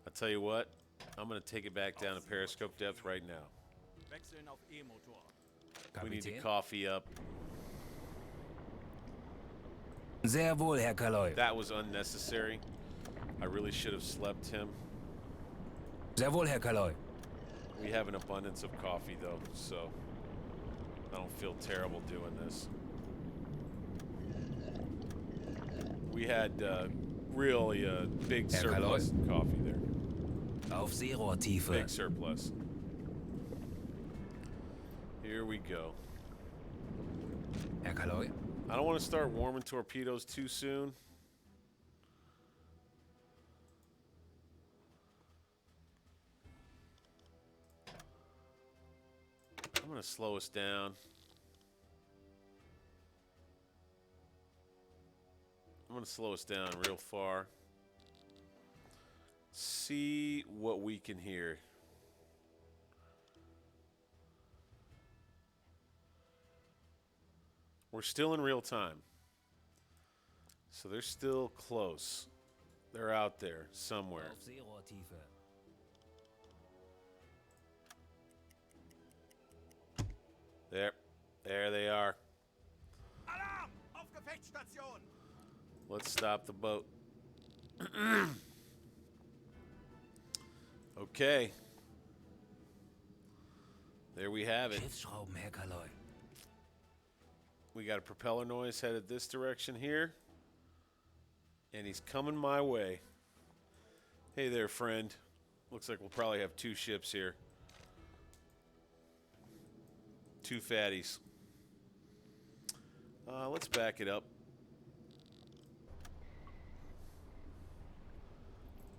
I'll tell you what, I'm going to take it back down to periscope depth right now. Wechseln auf E-Motor. We need to Kapitän. coffee up. Sehr wohl, Herr Kaloi. That was unnecessary. I really should have slept him. Sehr wohl, Herr Kaloi. We have an abundance of coffee, though, so I don't feel terrible doing this. We had really a big Herr surplus of coffee there. Auf Seerohrtiefe. Big surplus. Here we go. Herr Kaloi. I don't want to start warming torpedoes too soon. I'm going to slow us down. I'm going to slow us down real far. See what we can hear. We're still in real time. So they're still close. They're out there somewhere. Auf Seerohrtiefe. There they are. Alarm! Auf Gefechtsstation! Let's stop the boat. Okay. There we have it. Schiffsschrauben, Herr Kaloi. We got a propeller noise headed this direction here. And he's coming my way. Hey there, friend. Looks like we'll probably have two ships here. Two fatties. Let's back it up.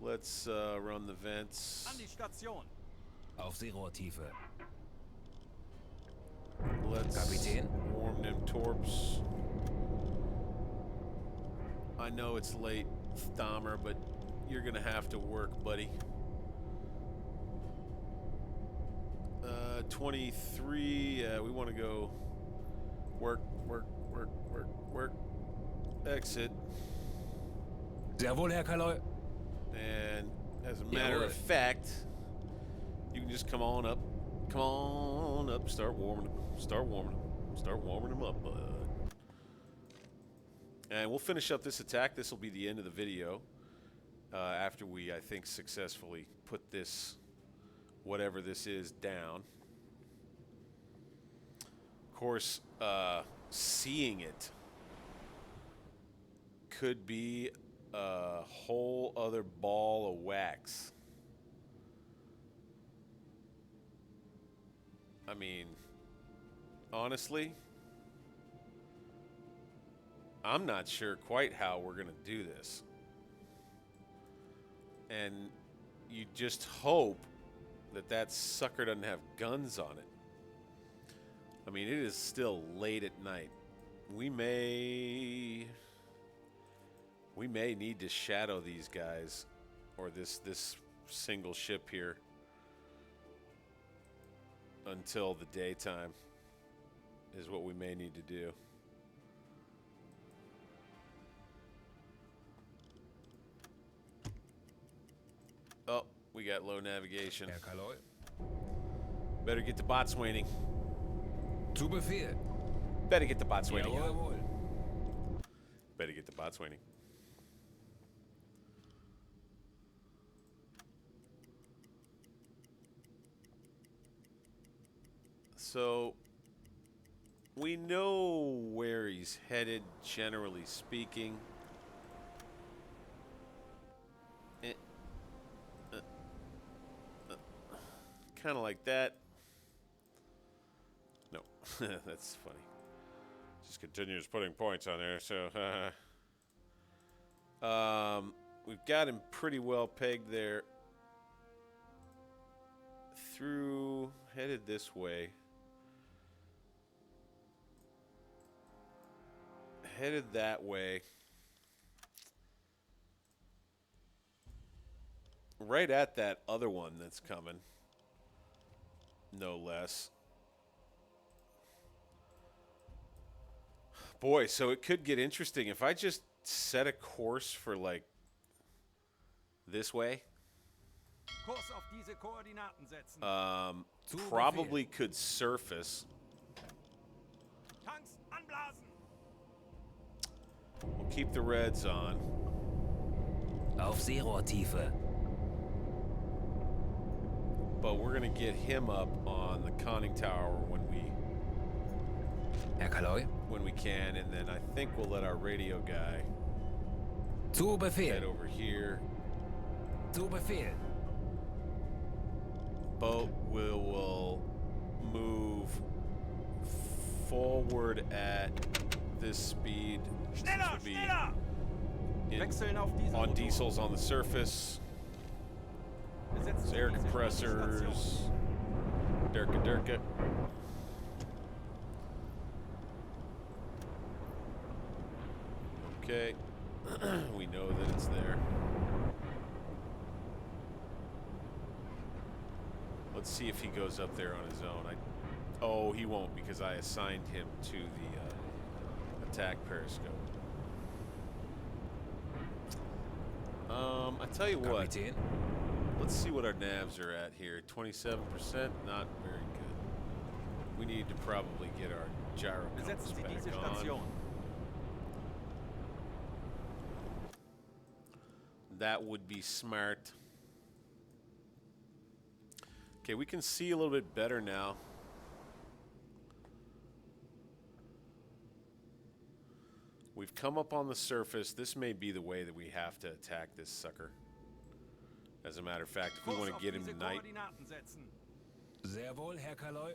Let's run the vents. An die Station! Auf Seerohrtiefe. Let's Kapitän. warm them torps. I know it's late, Dahmer, but you're gonna have to work, buddy. 23. We want to go work. Exit. Sehr wohl, Herr Kaloi. And as a matter of fact, you can just come on up. Come on up. Start warming them up, bud. And we'll finish up this attack. This will be the end of the video. After we, I think, successfully put this, whatever this is, down. Of course, seeing it could be a whole other ball of wax. I mean, honestly, I'm not sure quite how we're going to do this. And you just hope that that sucker doesn't have guns on it. I mean, it is still late at night. We may need to shadow these guys, or this single ship here, until the daytime is what we may need to do. Oh, we got low navigation. Herr Kaloi. Better get the botswaining. Zu Befehl. Better get the botswaining. Jawohl. Better get the botswaining. So we know where he's headed, generally speaking. Kind of like that. No, that's funny. Just continues putting points on there. So we've got him pretty well pegged there. Through, headed this way. Headed that way. Right at that other one that's coming. No less. Boy, so it could get interesting if I just set a course for like this way. Kurs auf diese Koordinaten setzen. Probably could surface. Tanks anblasen. We'll keep the reds on. Auf Seerohrtiefe. But we're going to get him up on the conning tower Herr Kaloi. when we can, and then I think we'll let our radio guy Zu Befehl. head over here. Zu Befehl. Boat will move forward at this speed. Schneller, This will be schneller. Wechseln auf Diesel. on diesels on the surface. Besetzen Sie Air diese compressors. Durka. Okay. We know that it's there. Let's see if he goes up there on his own. Oh, he won't, because I assigned him to the attack periscope. I tell you what. Kapitän. Let's see what our navs are at here. 27%, not very good. We need to probably get our gyro compass Besetzen Sie diese back on. Station. That would be smart. Okay, we can see a little bit better now. We've come up on the surface. This may be the way that we have to attack this sucker. As a matter of fact, if we Kurs want auf to get him diese tonight, Koordinaten setzen. Sehr wohl, Herr Kaloi.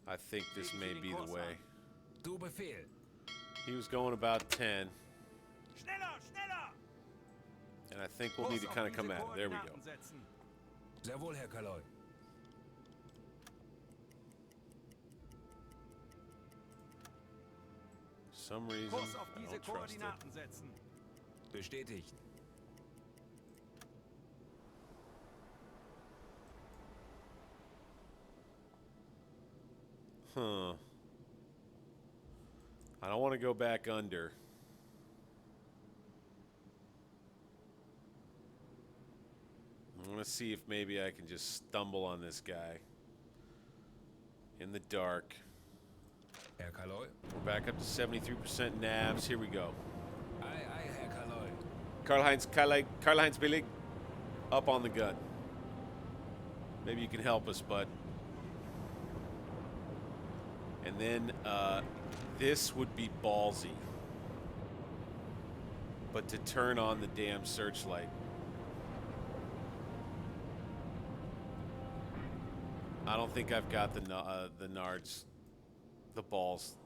I think this may be the way. Zu Befehl. He was going about 10, Schneller, schneller. and I think we'll need to Kurs kind auf of come diese at it. There we go. Koordinaten setzen. Sehr wohl, Herr Kaloi. For some reason, Kurs auf I diese don't trust it. Koordinaten setzen. Bestätigt. Huh. I don't want to go back under. I want to see if maybe I can just stumble on this guy in the dark. Herr Kaloi. We're back up to 73% navs. Here we go. Ei, ei, Herr Kaloi. Karl-Heinz Billig, up on the gun. Maybe you can help us, bud. And then this would be ballsy. But to turn on the damn searchlight. I don't think I've got the nards, the balls,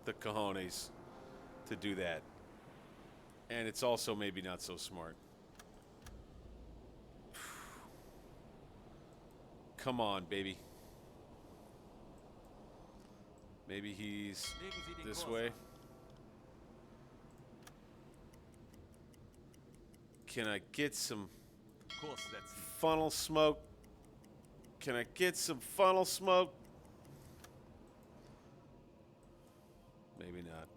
the cojones to do that. And it's also maybe not so smart. Come on, baby. Maybe he's Legen Sie den this Kurs way. an. Can I get some Kurs setzen. funnel smoke? Can I get some funnel smoke? Maybe not.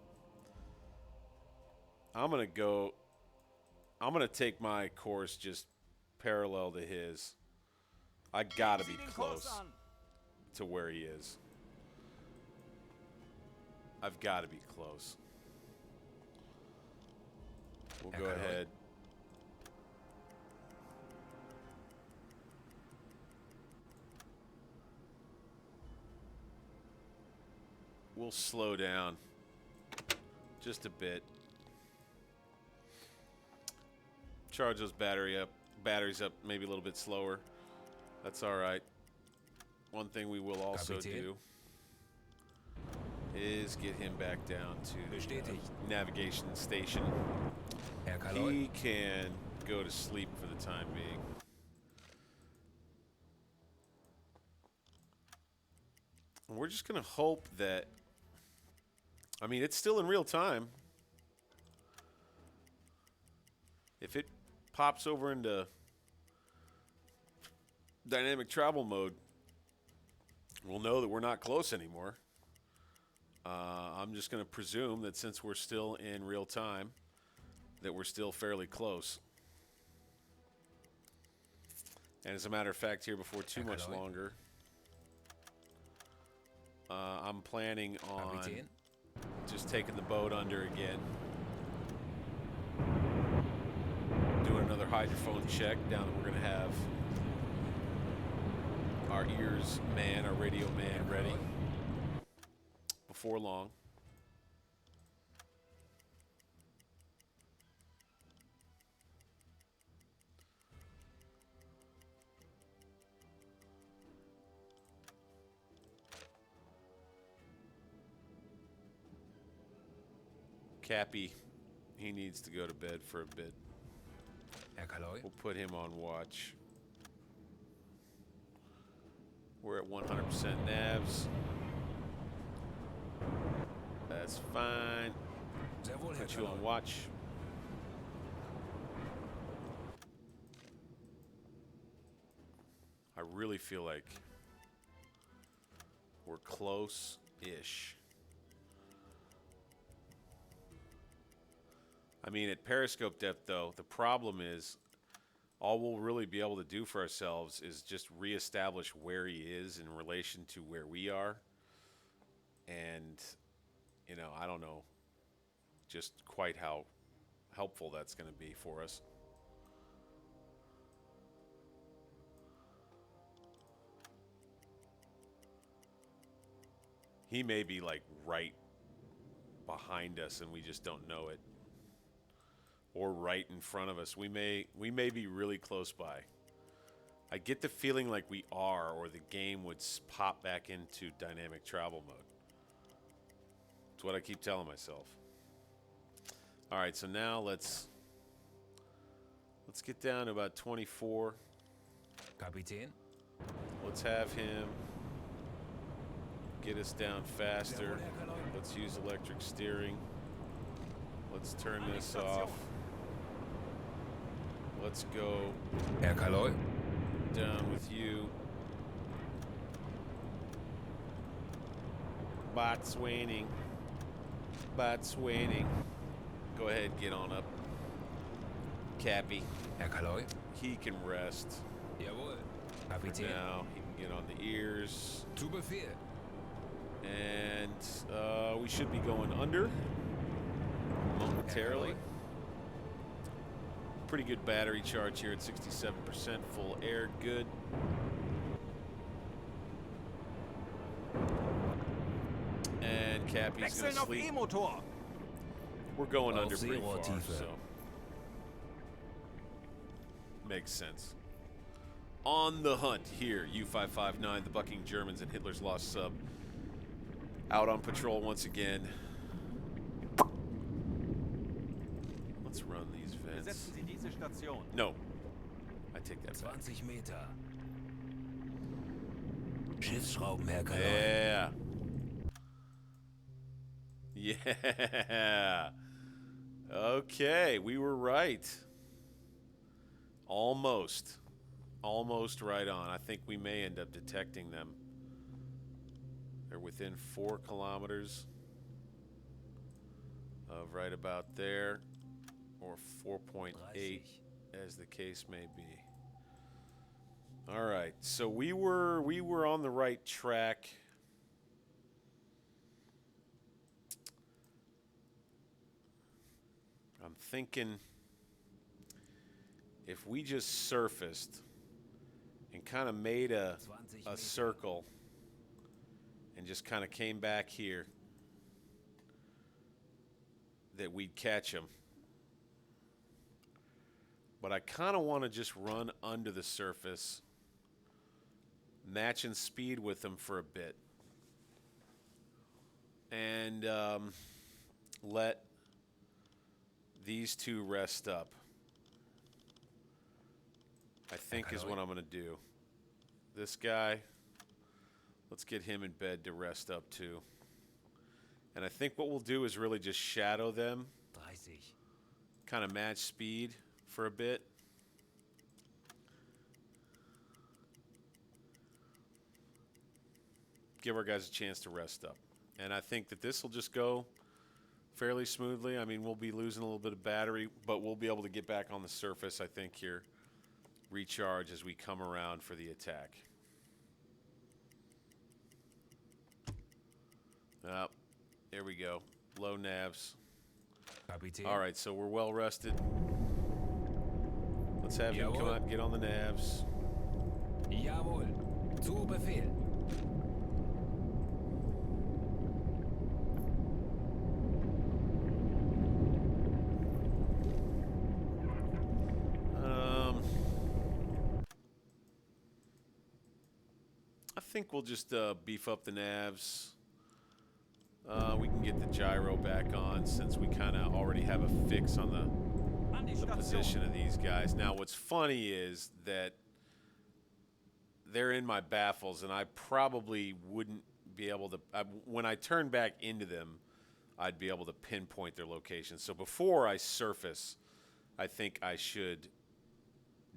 I'm going to take my course just parallel to his. I got to be Legen Sie den Kurs close an. to where he is. I've got to be close. We'll go ahead. We'll slow down just a bit. Charge those batteries up maybe a little bit slower. That's all right. One thing we will also do is get him back down to the navigation station. Herr Kaloi. He can go to sleep for the time being. We're just going to hope that, I mean, it's still in real time. If it pops over into dynamic travel mode, we'll know that we're not close anymore. I'm just going to presume that since we're still in real time, that we're still fairly close. And as a matter of fact, here before too much longer, I'm planning on just taking the boat under again. Doing another hydrophone check down that we're going to have our ears man, our radio man ready before long. Cappy, he needs to go to bed for a bit. Herr Kaloi. We'll put him on watch. We're at 100% navs. That's fine. Sehr wohl, Herr Put you on Kaloi. watch. I really feel like we're close-ish. I mean, at periscope depth, though, the problem is all we'll really be able to do for ourselves is just reestablish where he is in relation to where we are. And, you know, I don't know just quite how helpful that's going to be for us. He may be, like, right behind us and we just don't know it. Or right in front of us. We may be really close by. I get the feeling like we are, or the game would pop back into dynamic travel mode. It's what I keep telling myself. All right, so now let's get down to about 24. Kapitän. Let's have him get us down faster. Sehr wohl, Herr Kaloi. Let's use electric steering. Let's turn this off. Let's go Herr Kaloi. down with you. Bot's waning. Bot's waning. Go ahead, get on up. Cappy. Herr Kaloi. He can rest. Jawohl. For Kapitän. now, he can get on the ears. Zu Befehl. And we should be going under momentarily. Pretty good battery charge here at 67%. Full air, good. And Cappy's going Wechseln to auf sleep. E-Motor. We're going Auf under pretty far, Seerohrtiefe. so makes sense. On the hunt here, U-559, the bucking Germans and Hitler's lost sub. Out on patrol once again. Let's run these vents. Besetzen Sie diese Station. No, I take that back. 20 Meter. Schiffsschrauben, Herr Kaloi. Yeah. Yeah. Okay, we were right. Almost. Almost right on. I think we may end up detecting them. They're within 4 kilometers of right about there, or 4.8, as the case may be. All right, so we were on the right track. I'm thinking if we just surfaced and kind of made a circle and just kind of came back here, that we'd catch them. But I kind of want to just run under the surface, matching speed with them for a bit, and let these two rest up, I think is what I'm going to do. This guy, let's get him in bed to rest up too. And I think what we'll do is really just shadow them, 30. kind of match speed for a bit. Give our guys a chance to rest up. And I think that this will just go fairly smoothly. I mean, we'll be losing a little bit of battery, but we'll be able to get back on the surface, I think, here. Recharge as we come around for the attack. There we go. Low navs. Kapitän. All right, so we're well rested. Let's have him come Jawohl. out and get on the navs. Jawohl. Zu Befehl. I think we'll just beef up the navs. We can get the gyro back on since we kind of already have a fix on the position of these guys. Now, what's funny is that they're in my baffles, and I probably wouldn't be able to. When I turn back into them, I'd be able to pinpoint their location. So before I surface, I think I should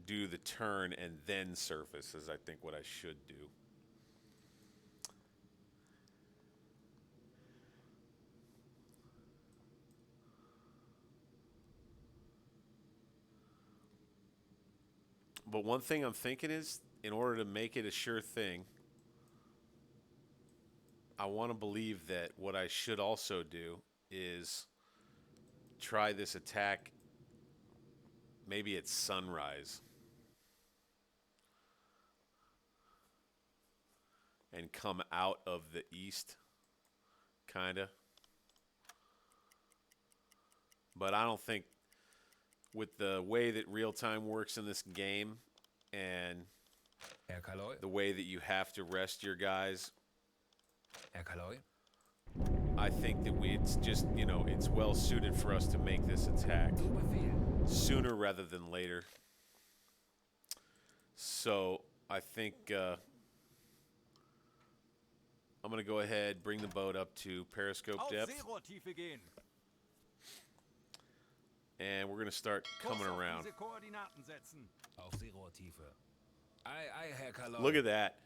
do the turn and then surface, is I think what I should do. But one thing I'm thinking is, in order to make it a sure thing, I want to believe that what I should also do is try this attack maybe at sunrise and come out of the east, kind of. But I don't think, with the way that real time works in this game and Herr Kaloi. the way that you have to rest your guys, Herr Kaloi. I think that it's just, it's well suited for us to make this attack Zu Befehl. sooner rather than later. So I think I'm going to go ahead, bring the boat up to periscope Auf depth, Seerohrtiefe gehen. and we're going to start coming Kurs auf around. diese Koordinaten setzen. Auf Seerohrtiefe. Ei, Herr Kaloi. Look at that.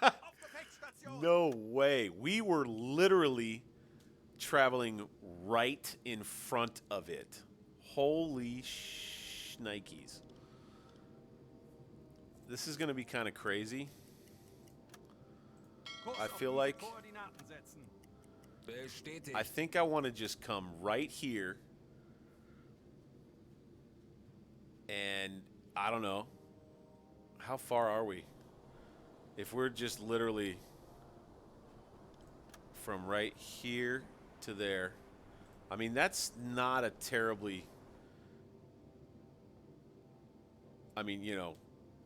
Auf Gefechtsstation. No way. We were literally traveling right in front of it. Holy shnikes. This is going to be kind of crazy. Kurs I auf feel diese like- Koordinaten setzen. Bestätigt. I think I want to just come right here. And I don't know. How far are we? If we're just literally from right here to there. I mean, that's not a terribly,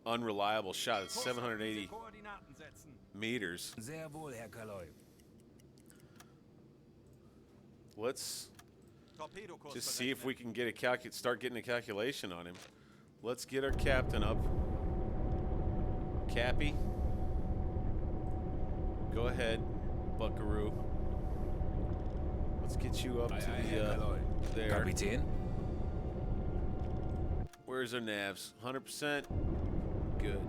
unreliable shot. It's Kurs auf 780 diese Koordinaten setzen. meters. Sehr wohl, Herr Kaloi. Let's Torpedokurs just see if berechnen. we can get start getting a calculation on him. Let's get our captain up. Cappy, go ahead, Buckaroo. Let's Let's get you up Aye, to aye, Herr the Kaloi. there. Kapitän? Where's our navs? 100%. Good.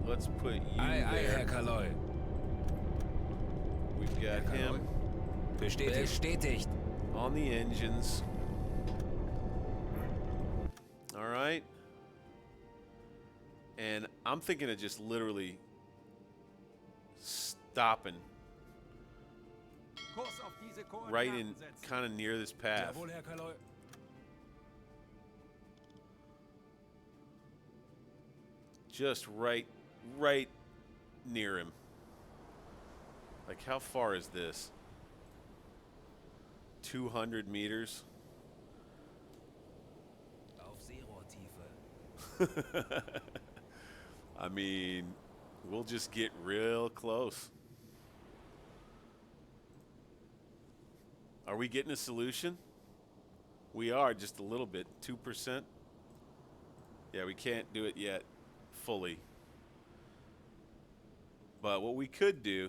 Let's put you Aye, aye, there. Herr Kaloi. We've got Herr him Kaloi. Bestätigt. on the engines. All right. And I'm thinking of just literally stopping Kurs auf diese right in Koordinaten setzen. kind of near this path. Jawohl, Herr Kaloi. Just right near him. Like, how far is this? 200 meters? Auf Seerohrtiefe. I mean, we'll just get real close. Are we getting a solution? We are, just a little bit, 2%. Yeah, we can't do it yet fully. But what we could do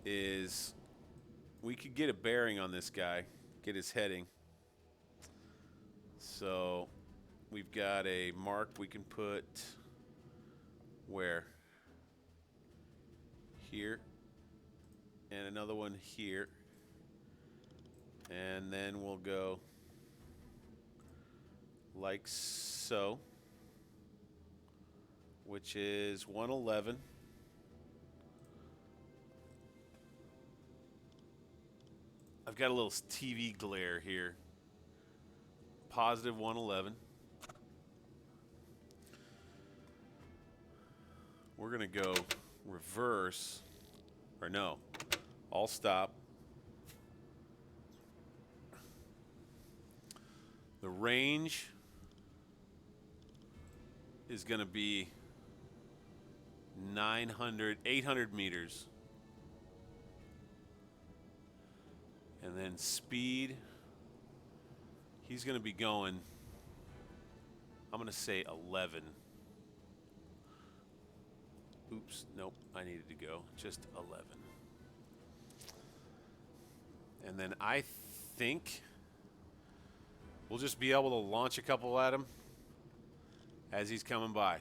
is we could get a bearing on this guy, get his heading. So we've got a mark we can put where? Here. And another one here. And then we'll go like so, which is 111. I've got a little TV glare here. Positive 111. We're going to go reverse, or no, I'll stop. The range is going to be 800 meters. And then speed, he's going to be going, I'm going to say 11. Oops, nope, I needed to go just 11. And then I think we'll just be able to launch a couple at him as he's coming by.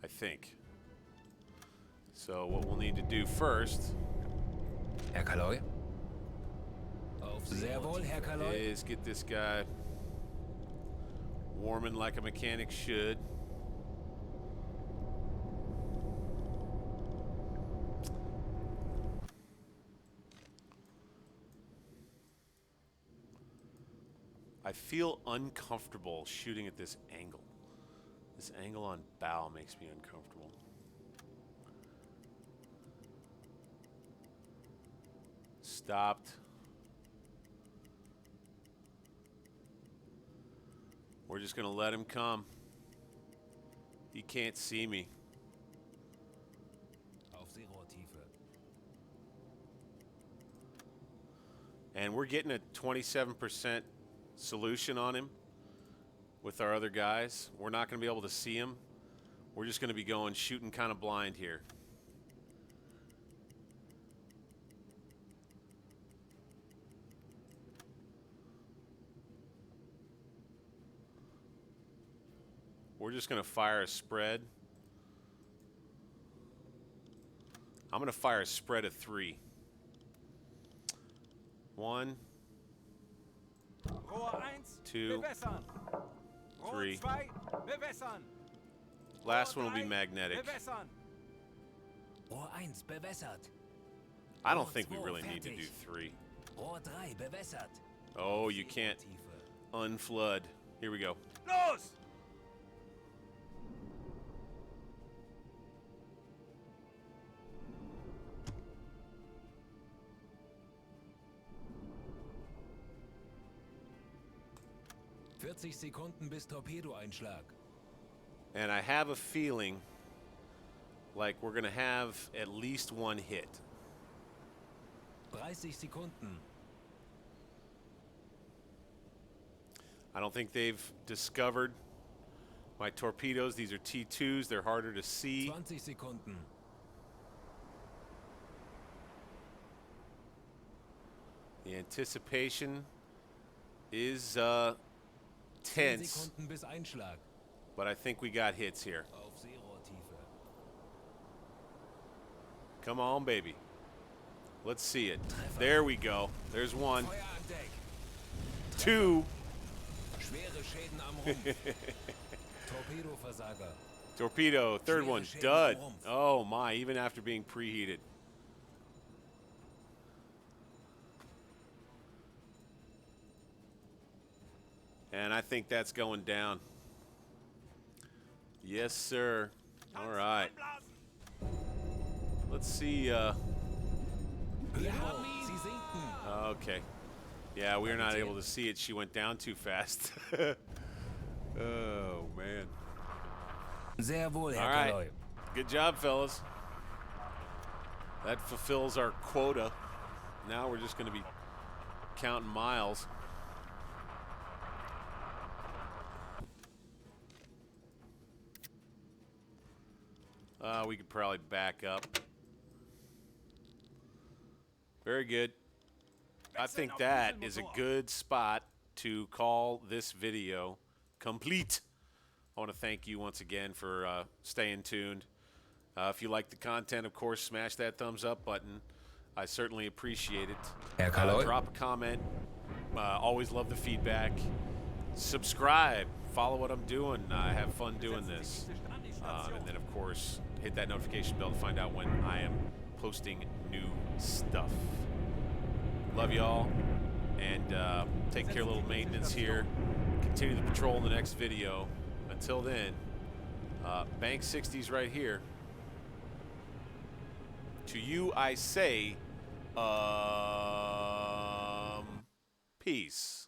I think. So what we'll need to do first, Herr Kaloi? Sehr wohl, Herr Kaloi. is get this guy warming like a mechanic should. I feel uncomfortable shooting at this angle. This angle on bow makes me uncomfortable. Stopped. We're just going to let him come. He can't see me. Auf Seerohrtiefe. And we're getting a 27% solution on him with our other guys. We're not going to be able to see him. We're just going to be going shooting kind of blind here. We're just going to fire a spread. I'm going to fire a spread of 3. 1, Rohr 1, 2, bewässern. Rohr 3. 2, bewässern. Last Rohr one will be 3, magnetic. Bewässern. Rohr 1 bewässert. I don't think we really need to do 3. Rohr 3 bewässert. Oh, you can't unflood. Here we go. Los! Sekunden bis Torpedoeinschlag. And I have a feeling like we're going to have at least one hit. 30 Sekunden. I don't think they've discovered my torpedoes. These are T2s. They're harder to see. 20 Sekunden. The anticipation is 10 tense, Sekunden bis Einschlag. but I think we got hits here. Auf Seerohrtiefe. Come on, baby. Let's see it. There we go. There's one. Feuer an Deck. Two. Schwere Schäden am Rumpf. Torpedoversager. Torpedo. Third one. Dud. Oh, my. Even after being preheated. And I think that's going down. Yes, sir. All right. Let's see. Wir haben ihn. Sie sinken. Okay. Yeah, we were not able to see it. She went down too fast. Oh, man. Sehr wohl, Herr All right. Kaloi. Good job, fellas. That fulfills our quota. Now we're just going to be counting miles. We could probably back up. Very good. I think that is a good spot to call this video complete. I want to thank you once again for staying tuned. If you like the content, of course, smash that thumbs up button. I certainly appreciate it. Drop a comment. Always love the feedback. Subscribe. Follow what I'm doing. I have fun doing this. And then, of course, hit that notification bell to find out when I am posting new stuff. Love y'all. And take care of a little maintenance here. Continue the patrol in the next video. Until then, Bank 60's right here. To you I say, peace.